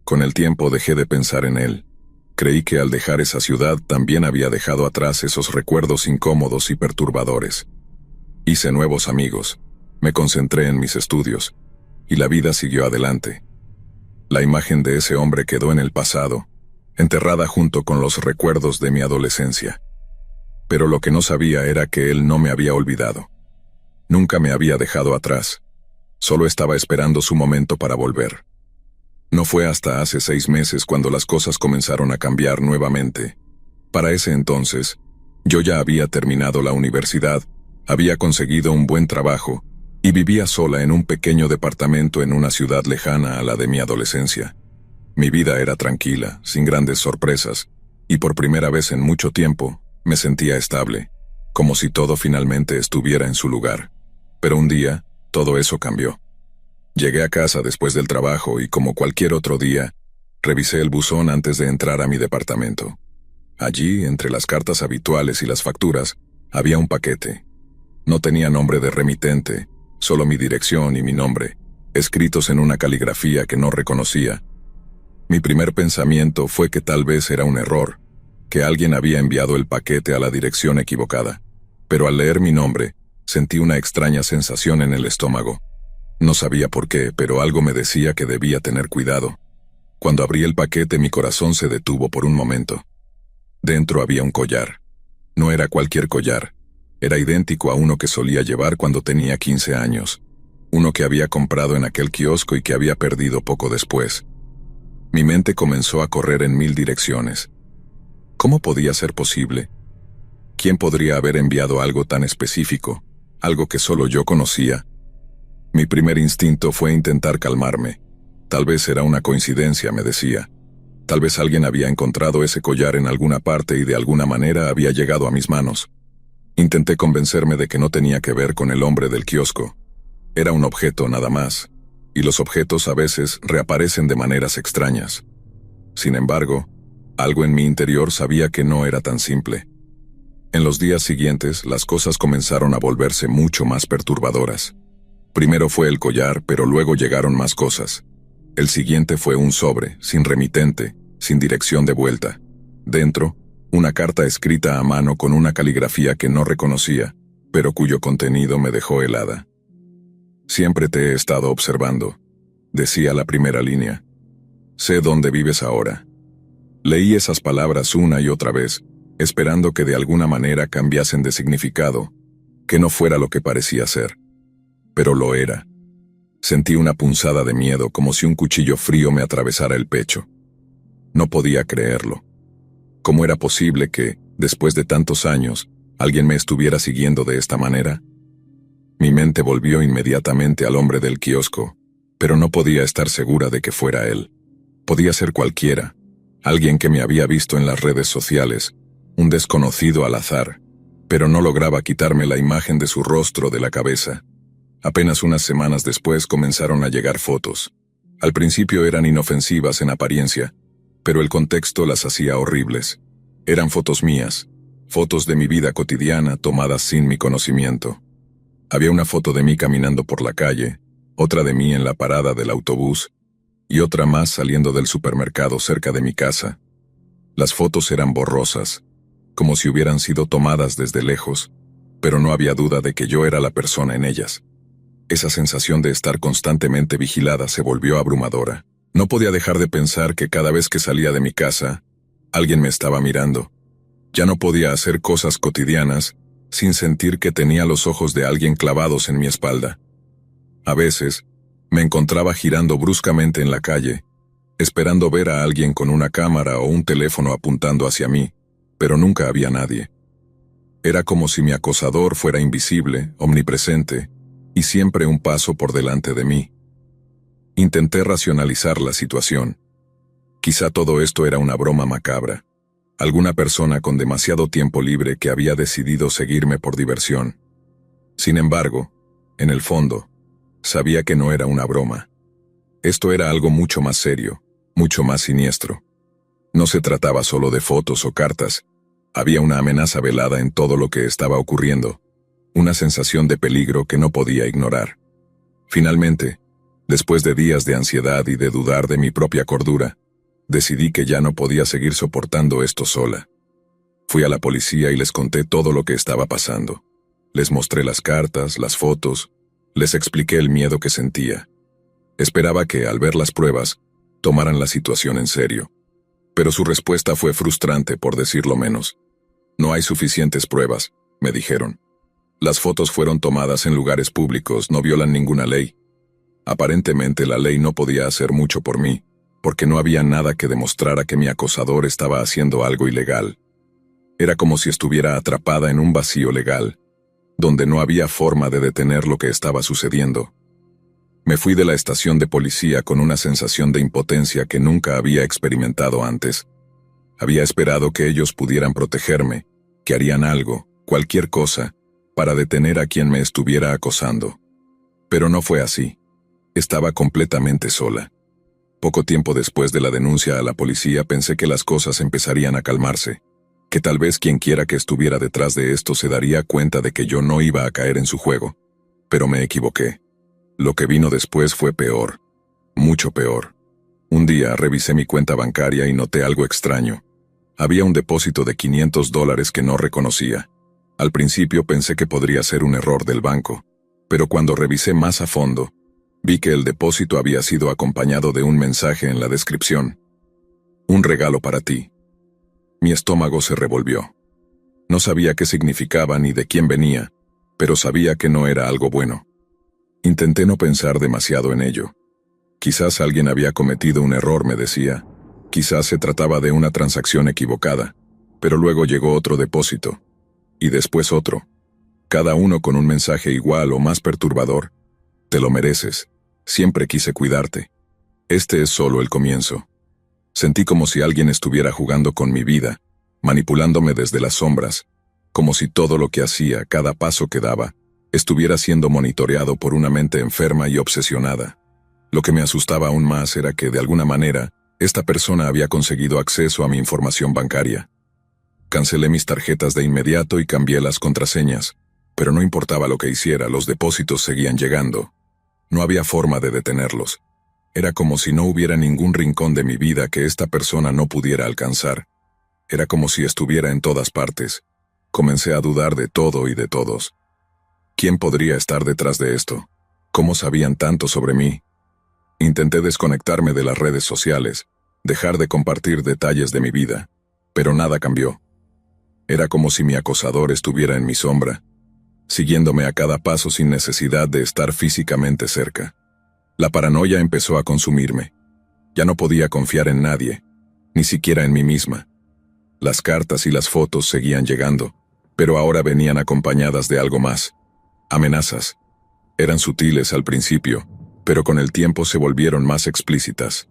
Con el tiempo dejé de pensar en él. Creí que al dejar esa ciudad también había dejado atrás esos recuerdos incómodos y perturbadores. Hice nuevos amigos, me concentré en mis estudios, y la vida siguió adelante. La imagen de ese hombre quedó en el pasado, enterrada junto con los recuerdos de mi adolescencia. Pero lo que no sabía era que él no me había olvidado. Nunca me había dejado atrás. Solo estaba esperando su momento para volver. No fue hasta hace 6 meses cuando las cosas comenzaron a cambiar nuevamente. Para ese entonces, yo ya había terminado la universidad, había conseguido un buen trabajo, y vivía sola en un pequeño departamento en una ciudad lejana a la de mi adolescencia. Mi vida era tranquila, sin grandes sorpresas, y por primera vez en mucho tiempo, me sentía estable, como si todo finalmente estuviera en su lugar. Pero un día, todo eso cambió. Llegué a casa después del trabajo y, como cualquier otro día, revisé el buzón antes de entrar a mi departamento. Allí, entre las cartas habituales y las facturas, había un paquete. No tenía nombre de remitente, solo mi dirección y mi nombre, escritos en una caligrafía que no reconocía. Mi primer pensamiento fue que tal vez era un error, que alguien había enviado el paquete a la dirección equivocada. Pero al leer mi nombre, sentí una extraña sensación en el estómago. No sabía por qué, pero algo me decía que debía tener cuidado. Cuando abrí el paquete, mi corazón se detuvo por un momento. Dentro había un collar. No era cualquier collar. Era idéntico a uno que solía llevar cuando tenía 15 años. Uno que había comprado en aquel kiosco y que había perdido poco después. Mi mente comenzó a correr en 1000 direcciones. ¿Cómo podía ser posible? ¿Quién podría haber enviado algo tan específico, algo que solo yo conocía? Mi primer instinto fue intentar calmarme. Tal vez era una coincidencia, me decía. Tal vez alguien había encontrado ese collar en alguna parte y de alguna manera había llegado a mis manos. Intenté convencerme de que no tenía que ver con el hombre del kiosco. Era un objeto nada más, y los objetos a veces reaparecen de maneras extrañas. Sin embargo, algo en mi interior sabía que no era tan simple. En los días siguientes, las cosas comenzaron a volverse mucho más perturbadoras. Primero fue el collar, pero luego llegaron más cosas. El siguiente fue un sobre, sin remitente, sin dirección de vuelta. Dentro, una carta escrita a mano con una caligrafía que no reconocía, pero cuyo contenido me dejó helada. Siempre te he estado observando, decía la primera línea. Sé dónde vives ahora. Leí esas palabras una y otra vez, esperando que de alguna manera cambiasen de significado, que no fuera lo que parecía ser. Pero lo era. Sentí una punzada de miedo, como si un cuchillo frío me atravesara el pecho. No podía creerlo. ¿Cómo era posible que, después de tantos años, alguien me estuviera siguiendo de esta manera? Mi mente volvió inmediatamente al hombre del kiosco, pero no podía estar segura de que fuera él. Podía ser cualquiera, alguien que me había visto en las redes sociales, un desconocido al azar, pero no lograba quitarme la imagen de su rostro de la cabeza. Apenas unas semanas después comenzaron a llegar fotos. Al principio eran inofensivas en apariencia, pero el contexto las hacía horribles. Eran fotos mías, fotos de mi vida cotidiana tomadas sin mi conocimiento. Había una foto de mí caminando por la calle, otra de mí en la parada del autobús, y otra más saliendo del supermercado cerca de mi casa. Las fotos eran borrosas, como si hubieran sido tomadas desde lejos, pero no había duda de que yo era la persona en ellas. Esa sensación de estar constantemente vigilada se volvió abrumadora. No podía dejar de pensar que cada vez que salía de mi casa, alguien me estaba mirando. Ya no podía hacer cosas cotidianas sin sentir que tenía los ojos de alguien clavados en mi espalda. A veces, me encontraba girando bruscamente en la calle, esperando ver a alguien con una cámara o un teléfono apuntando hacia mí, pero nunca había nadie. Era como si mi acosador fuera invisible, omnipresente, y siempre un paso por delante de mí. Intenté racionalizar la situación. Quizá todo esto era una broma macabra. Alguna persona con demasiado tiempo libre que había decidido seguirme por diversión. Sin embargo, en el fondo, sabía que no era una broma. Esto era algo mucho más serio, mucho más siniestro. No se trataba solo de fotos o cartas. Había una amenaza velada en todo lo que estaba ocurriendo, una sensación de peligro que no podía ignorar. Finalmente, después de días de ansiedad y de dudar de mi propia cordura, decidí que ya no podía seguir soportando esto sola. Fui a la policía y les conté todo lo que estaba pasando. Les mostré las cartas, las fotos, les expliqué el miedo que sentía. Esperaba que, al ver las pruebas, tomaran la situación en serio. Pero su respuesta fue frustrante, por decirlo menos. No hay suficientes pruebas, me dijeron. Las fotos fueron tomadas en lugares públicos, no violan ninguna ley. Aparentemente la ley no podía hacer mucho por mí, porque no había nada que demostrara que mi acosador estaba haciendo algo ilegal. Era como si estuviera atrapada en un vacío legal, donde no había forma de detener lo que estaba sucediendo. Me fui de la estación de policía con una sensación de impotencia que nunca había experimentado antes. Había esperado que ellos pudieran protegerme, que harían algo, cualquier cosa, para detener a quien me estuviera acosando. Pero no fue así. Estaba completamente sola. Poco tiempo después de la denuncia a la policía pensé que las cosas empezarían a calmarse, que tal vez quien quiera que estuviera detrás de esto se daría cuenta de que yo no iba a caer en su juego. Pero me equivoqué. Lo que vino después fue peor. Mucho peor. Un día revisé mi cuenta bancaria y noté algo extraño. Había un depósito de $500 que no reconocía. Al principio pensé que podría ser un error del banco, pero cuando revisé más a fondo, vi que el depósito había sido acompañado de un mensaje en la descripción. Un regalo para ti. Mi estómago se revolvió. No sabía qué significaba ni de quién venía, pero sabía que no era algo bueno. Intenté no pensar demasiado en ello. Quizás alguien había cometido un error, me decía. Quizás se trataba de una transacción equivocada, pero luego llegó otro depósito. Y después otro. Cada uno con un mensaje igual o más perturbador. Te lo mereces. Siempre quise cuidarte. Este es solo el comienzo. Sentí como si alguien estuviera jugando con mi vida, manipulándome desde las sombras, como si todo lo que hacía, cada paso que daba, estuviera siendo monitoreado por una mente enferma y obsesionada. Lo que me asustaba aún más era que, de alguna manera, esta persona había conseguido acceso a mi información bancaria. Cancelé mis tarjetas de inmediato y cambié las contraseñas, pero no importaba lo que hiciera, los depósitos seguían llegando. No había forma de detenerlos. Era como si no hubiera ningún rincón de mi vida que esta persona no pudiera alcanzar. Era como si estuviera en todas partes. Comencé a dudar de todo y de todos. ¿Quién podría estar detrás de esto? ¿Cómo sabían tanto sobre mí? Intenté desconectarme de las redes sociales, dejar de compartir detalles de mi vida, pero nada cambió. Era como si mi acosador estuviera en mi sombra, siguiéndome a cada paso sin necesidad de estar físicamente cerca. La paranoia empezó a consumirme. Ya no podía confiar en nadie, ni siquiera en mí misma. Las cartas y las fotos seguían llegando, pero ahora venían acompañadas de algo más. Amenazas. Eran sutiles al principio, pero con el tiempo se volvieron más explícitas.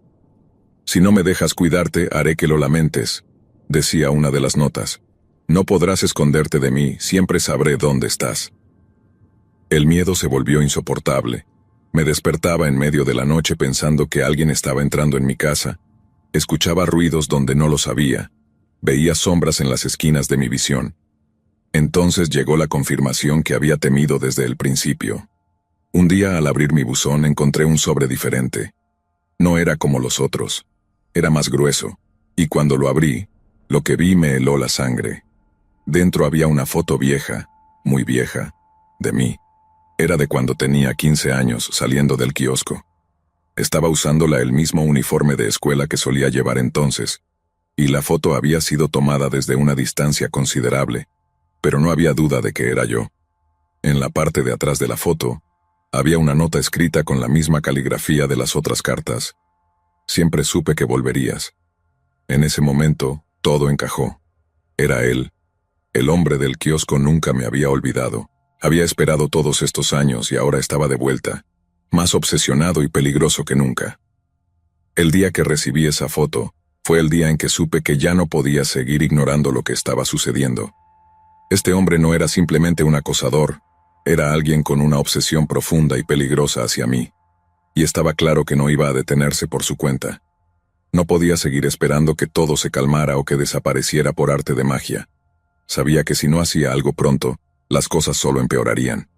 Si no me dejas cuidarte, haré que lo lamentes, decía una de las notas. No podrás esconderte de mí, siempre sabré dónde estás. El miedo se volvió insoportable. Me despertaba en medio de la noche pensando que alguien estaba entrando en mi casa. Escuchaba ruidos donde no los había. Veía sombras en las esquinas de mi visión. Entonces llegó la confirmación que había temido desde el principio. Un día, al abrir mi buzón, encontré un sobre diferente. No era como los otros. Era más grueso, y cuando lo abrí, lo que vi me heló la sangre. Dentro había una foto vieja, muy vieja, de mí. Era de cuando tenía 15 años, saliendo del kiosco. Estaba usándola el mismo uniforme de escuela que solía llevar entonces, y la foto había sido tomada desde una distancia considerable, pero no había duda de que era yo. En la parte de atrás de la foto, había una nota escrita con la misma caligrafía de las otras cartas. Siempre supe que volverías. En ese momento, todo encajó. Era él. El hombre del kiosco nunca me había olvidado. Había esperado todos estos años y ahora estaba de vuelta, más obsesionado y peligroso que nunca. El día que recibí esa foto, fue el día en que supe que ya no podía seguir ignorando lo que estaba sucediendo. Este hombre no era simplemente un acosador, era alguien con una obsesión profunda y peligrosa hacia mí. Y estaba claro que no iba a detenerse por su cuenta. No podía seguir esperando que todo se calmara o que desapareciera por arte de magia. Sabía que si no hacía algo pronto, las cosas solo empeorarían.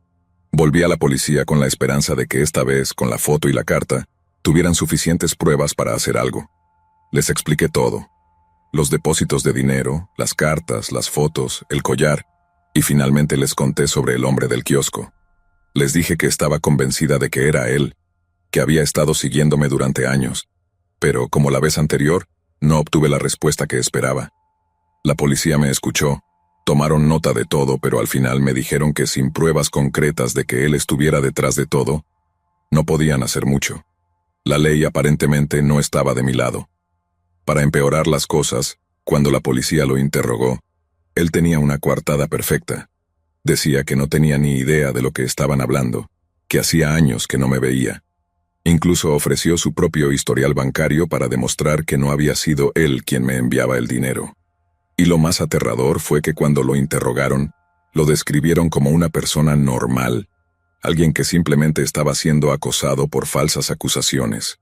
Volví a la policía con la esperanza de que esta vez, con la foto y la carta, tuvieran suficientes pruebas para hacer algo. Les expliqué todo. Los depósitos de dinero, las cartas, las fotos, el collar, y finalmente les conté sobre el hombre del kiosco. Les dije que estaba convencida de que era él, que había estado siguiéndome durante años, pero, como la vez anterior, no obtuve la respuesta que esperaba. La policía me escuchó, tomaron nota de todo, pero al final me dijeron que sin pruebas concretas de que él estuviera detrás de todo, no podían hacer mucho. La ley aparentemente no estaba de mi lado. Para empeorar las cosas, cuando la policía lo interrogó, él tenía una coartada perfecta. Decía que no tenía ni idea de lo que estaban hablando, que hacía años que no me veía. Incluso ofreció su propio historial bancario para demostrar que no había sido él quien me enviaba el dinero. Y lo más aterrador fue que cuando lo interrogaron, lo describieron como una persona normal, alguien que simplemente estaba siendo acosado por falsas acusaciones.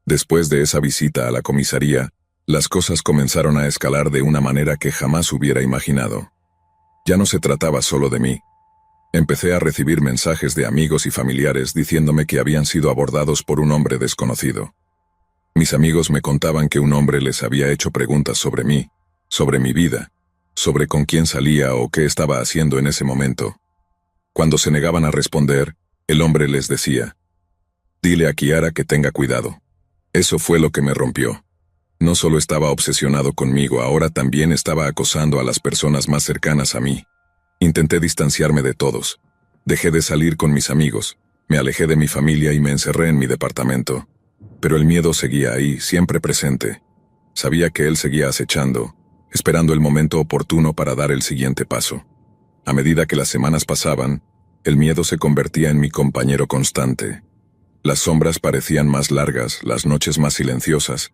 Después de esa visita a la comisaría, las cosas comenzaron a escalar de una manera que jamás hubiera imaginado. Ya no se trataba solo de mí. Empecé a recibir mensajes de amigos y familiares diciéndome que habían sido abordados por un hombre desconocido. Mis amigos me contaban que un hombre les había hecho preguntas sobre mí, sobre mi vida, sobre con quién salía o qué estaba haciendo en ese momento. Cuando se negaban a responder, el hombre les decía: «Dile a Kiara que tenga cuidado». Eso fue lo que me rompió. No solo estaba obsesionado conmigo, ahora también estaba acosando a las personas más cercanas a mí. Intenté distanciarme de todos. Dejé de salir con mis amigos, me alejé de mi familia y me encerré en mi departamento. Pero el miedo seguía ahí, siempre presente. Sabía que él seguía acechando, esperando el momento oportuno para dar el siguiente paso. A medida que las semanas pasaban, el miedo se convertía en mi compañero constante. Las sombras parecían más largas, las noches más silenciosas.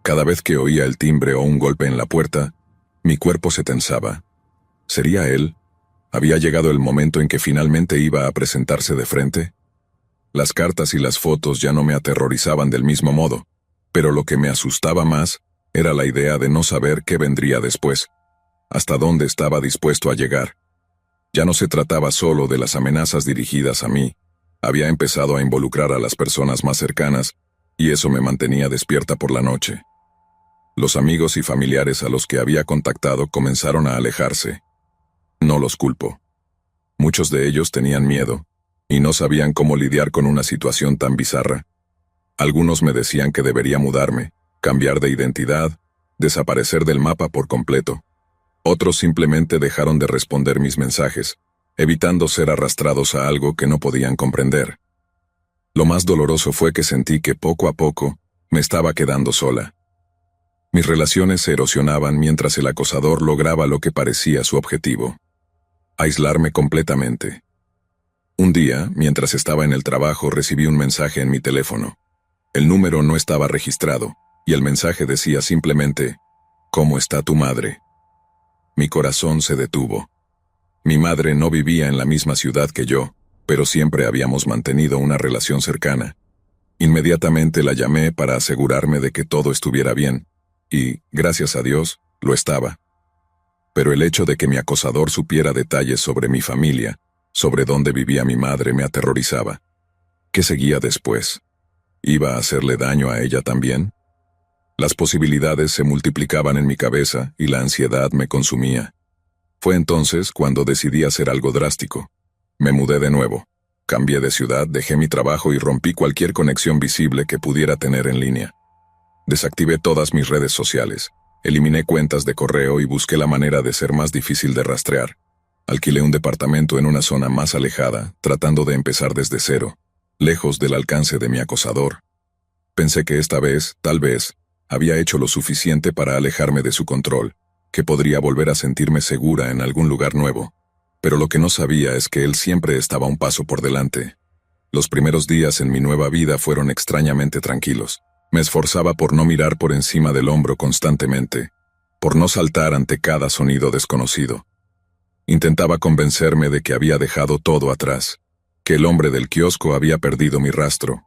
Cada vez que oía el timbre o un golpe en la puerta, mi cuerpo se tensaba. ¿Sería él? ¿Había llegado el momento en que finalmente iba a presentarse de frente? Las cartas y las fotos ya no me aterrorizaban del mismo modo, pero lo que me asustaba más era la idea de no saber qué vendría después, hasta dónde estaba dispuesto a llegar. Ya no se trataba solo de las amenazas dirigidas a mí, había empezado a involucrar a las personas más cercanas, y eso me mantenía despierta por la noche. Los amigos y familiares a los que había contactado comenzaron a alejarse. No los culpo. Muchos de ellos tenían miedo, y no sabían cómo lidiar con una situación tan bizarra. Algunos me decían que debería mudarme, cambiar de identidad, desaparecer del mapa por completo. Otros simplemente dejaron de responder mis mensajes, evitando ser arrastrados a algo que no podían comprender. Lo más doloroso fue que sentí que poco a poco me estaba quedando sola. Mis relaciones se erosionaban mientras el acosador lograba lo que parecía su objetivo: aislarme completamente. Un día, mientras estaba en el trabajo, recibí un mensaje en mi teléfono. El número no estaba registrado, y el mensaje decía simplemente: «¿Cómo está tu madre?». Mi corazón se detuvo. Mi madre no vivía en la misma ciudad que yo, pero siempre habíamos mantenido una relación cercana. Inmediatamente la llamé para asegurarme de que todo estuviera bien, y, gracias a Dios, lo estaba. Pero el hecho de que mi acosador supiera detalles sobre mi familia, sobre dónde vivía mi madre, me aterrorizaba. ¿Qué seguía después? ¿Iba a hacerle daño a ella también? Las posibilidades se multiplicaban en mi cabeza y la ansiedad me consumía. Fue entonces cuando decidí hacer algo drástico. Me mudé de nuevo. Cambié de ciudad, dejé mi trabajo y rompí cualquier conexión visible que pudiera tener en línea. Desactivé todas mis redes sociales, eliminé cuentas de correo y busqué la manera de ser más difícil de rastrear. Alquilé un departamento en una zona más alejada, tratando de empezar desde cero, lejos del alcance de mi acosador. Pensé que esta vez, tal vez, había hecho lo suficiente para alejarme de su control, que podría volver a sentirme segura en algún lugar nuevo. Pero lo que no sabía es que él siempre estaba un paso por delante. Los primeros días en mi nueva vida fueron extrañamente tranquilos. Me esforzaba por no mirar por encima del hombro constantemente, por no saltar ante cada sonido desconocido. Intentaba convencerme de que había dejado todo atrás, que el hombre del kiosco había perdido mi rastro.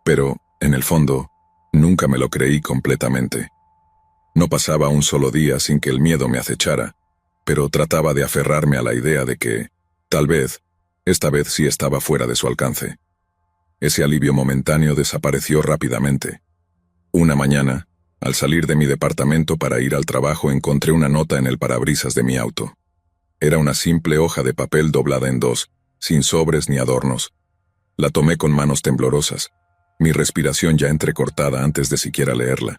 Pero, en el fondo, nunca me lo creí completamente. No pasaba un solo día sin que el miedo me acechara, pero trataba de aferrarme a la idea de que, tal vez, esta vez sí estaba fuera de su alcance. Ese alivio momentáneo desapareció rápidamente. Una mañana, al salir de mi departamento para ir al trabajo, encontré una nota en el parabrisas de mi auto. Era una simple hoja de papel doblada en dos, sin sobres ni adornos. La tomé con manos temblorosas, mi respiración ya entrecortada antes de siquiera leerla.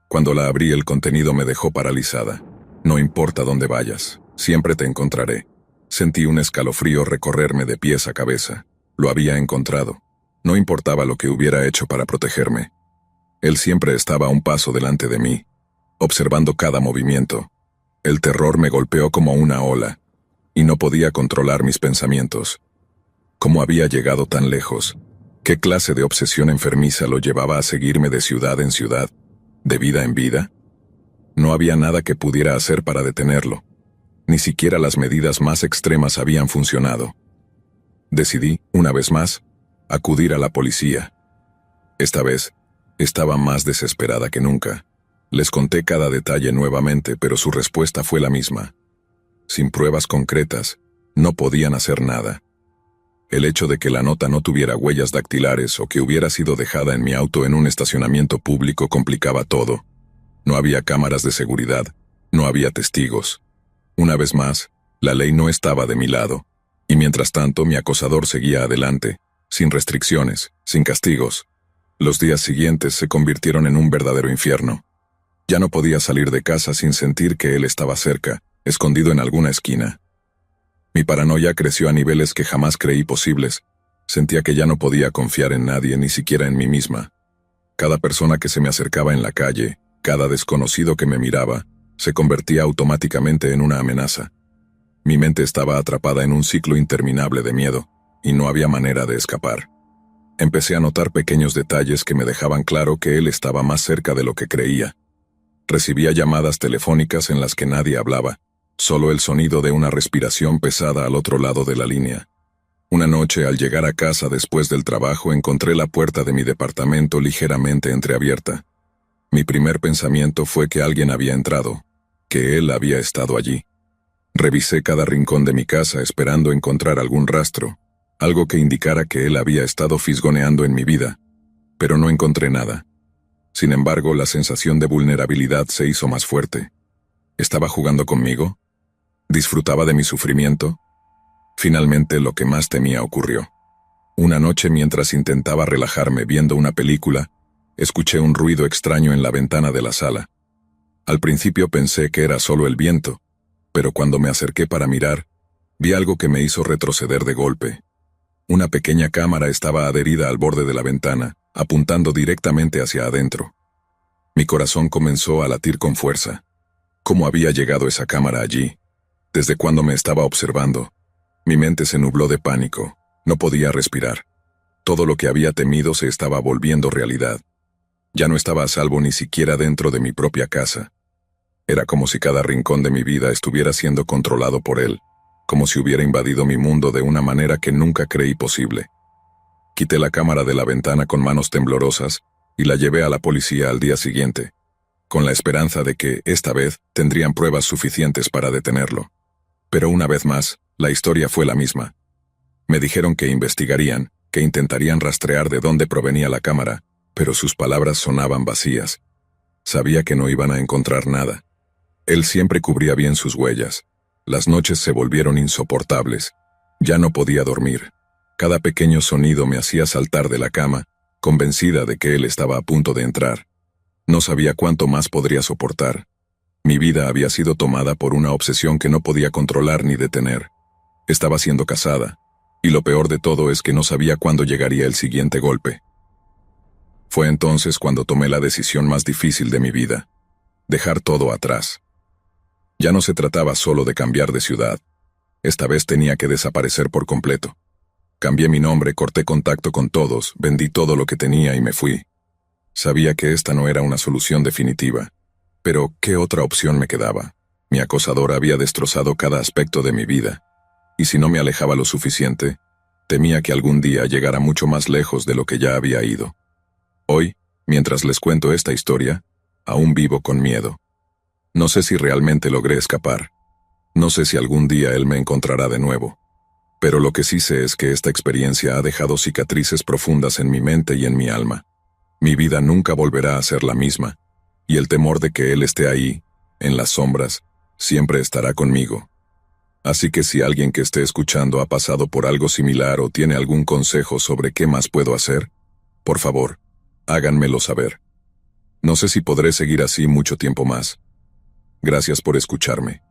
Cuando la abrí, el contenido me dejó paralizada. «No importa dónde vayas, siempre te encontraré». Sentí un escalofrío recorrerme de pies a cabeza. Lo había encontrado. No importaba lo que hubiera hecho para protegerme. Él siempre estaba a un paso delante de mí, observando cada movimiento. El terror me golpeó como una ola, y no podía controlar mis pensamientos. ¿Cómo había llegado tan lejos? ¿Qué clase de obsesión enfermiza lo llevaba a seguirme de ciudad en ciudad, de vida en vida? No había nada que pudiera hacer para detenerlo. Ni siquiera las medidas más extremas habían funcionado. Decidí, una vez más, acudir a la policía. Esta vez, estaba más desesperada que nunca. Les conté cada detalle nuevamente, pero su respuesta fue la misma. Sin pruebas concretas, no podían hacer nada. El hecho de que la nota no tuviera huellas dactilares o que hubiera sido dejada en mi auto en un estacionamiento público complicaba todo. No había cámaras de seguridad, no había testigos. Una vez más, la ley no estaba de mi lado, y mientras tanto mi acosador seguía adelante, sin restricciones, sin castigos. Los días siguientes se convirtieron en un verdadero infierno. Ya no podía salir de casa sin sentir que él estaba cerca, escondido en alguna esquina. Mi paranoia creció a niveles que jamás creí posibles. Sentía que ya no podía confiar en nadie, ni siquiera en mí misma. Cada persona que se me acercaba en la calle, cada desconocido que me miraba, se convertía automáticamente en una amenaza. Mi mente estaba atrapada en un ciclo interminable de miedo, y no había manera de escapar. Empecé a notar pequeños detalles que me dejaban claro que él estaba más cerca de lo que creía. Recibía llamadas telefónicas en las que nadie hablaba, solo el sonido de una respiración pesada al otro lado de la línea. Una noche, al llegar a casa después del trabajo, encontré la puerta de mi departamento ligeramente entreabierta. Mi primer pensamiento fue que alguien había entrado, que él había estado allí. Revisé cada rincón de mi casa esperando encontrar algún rastro, algo que indicara que él había estado fisgoneando en mi vida, pero no encontré nada. Sin embargo, la sensación de vulnerabilidad se hizo más fuerte. ¿Estaba jugando conmigo? ¿Disfrutaba de mi sufrimiento? Finalmente, lo que más temía ocurrió. Una noche, mientras intentaba relajarme viendo una película, escuché un ruido extraño en la ventana de la sala. Al principio pensé que era solo el viento, pero cuando me acerqué para mirar, vi algo que me hizo retroceder de golpe. Una pequeña cámara estaba adherida al borde de la ventana, apuntando directamente hacia adentro. Mi corazón comenzó a latir con fuerza. ¿Cómo había llegado esa cámara allí? ¿Desde cuándo me estaba observando? Mi mente se nubló de pánico. No podía respirar. Todo lo que había temido se estaba volviendo realidad. Ya no estaba a salvo ni siquiera dentro de mi propia casa. Era como si cada rincón de mi vida estuviera siendo controlado por él, como si hubiera invadido mi mundo de una manera que nunca creí posible. Quité la cámara de la ventana con manos temblorosas y la llevé a la policía al día siguiente, con la esperanza de que, esta vez, tendrían pruebas suficientes para detenerlo. Pero una vez más, la historia fue la misma. Me dijeron que investigarían, que intentarían rastrear de dónde provenía la cámara, pero sus palabras sonaban vacías. Sabía que no iban a encontrar nada. Él siempre cubría bien sus huellas. Las noches se volvieron insoportables. Ya no podía dormir. Cada pequeño sonido me hacía saltar de la cama, convencida de que él estaba a punto de entrar. No sabía cuánto más podría soportar. Mi vida había sido tomada por una obsesión que no podía controlar ni detener. Estaba siendo casada, y lo peor de todo es que no sabía cuándo llegaría el siguiente golpe. Fue entonces cuando tomé la decisión más difícil de mi vida: dejar todo atrás. Ya no se trataba solo de cambiar de ciudad. Esta vez tenía que desaparecer por completo. Cambié mi nombre, corté contacto con todos, vendí todo lo que tenía y me fui. Sabía que esta no era una solución definitiva. Pero, ¿qué otra opción me quedaba? Mi acosador había destrozado cada aspecto de mi vida. Y si no me alejaba lo suficiente, temía que algún día llegara mucho más lejos de lo que ya había ido. Hoy, mientras les cuento esta historia, aún vivo con miedo. No sé si realmente logré escapar. No sé si algún día él me encontrará de nuevo. Pero lo que sí sé es que esta experiencia ha dejado cicatrices profundas en mi mente y en mi alma. Mi vida nunca volverá a ser la misma, y el temor de que él esté ahí, en las sombras, siempre estará conmigo. Así que si alguien que esté escuchando ha pasado por algo similar o tiene algún consejo sobre qué más puedo hacer, por favor, háganmelo saber. No sé si podré seguir así mucho tiempo más. Gracias por escucharme.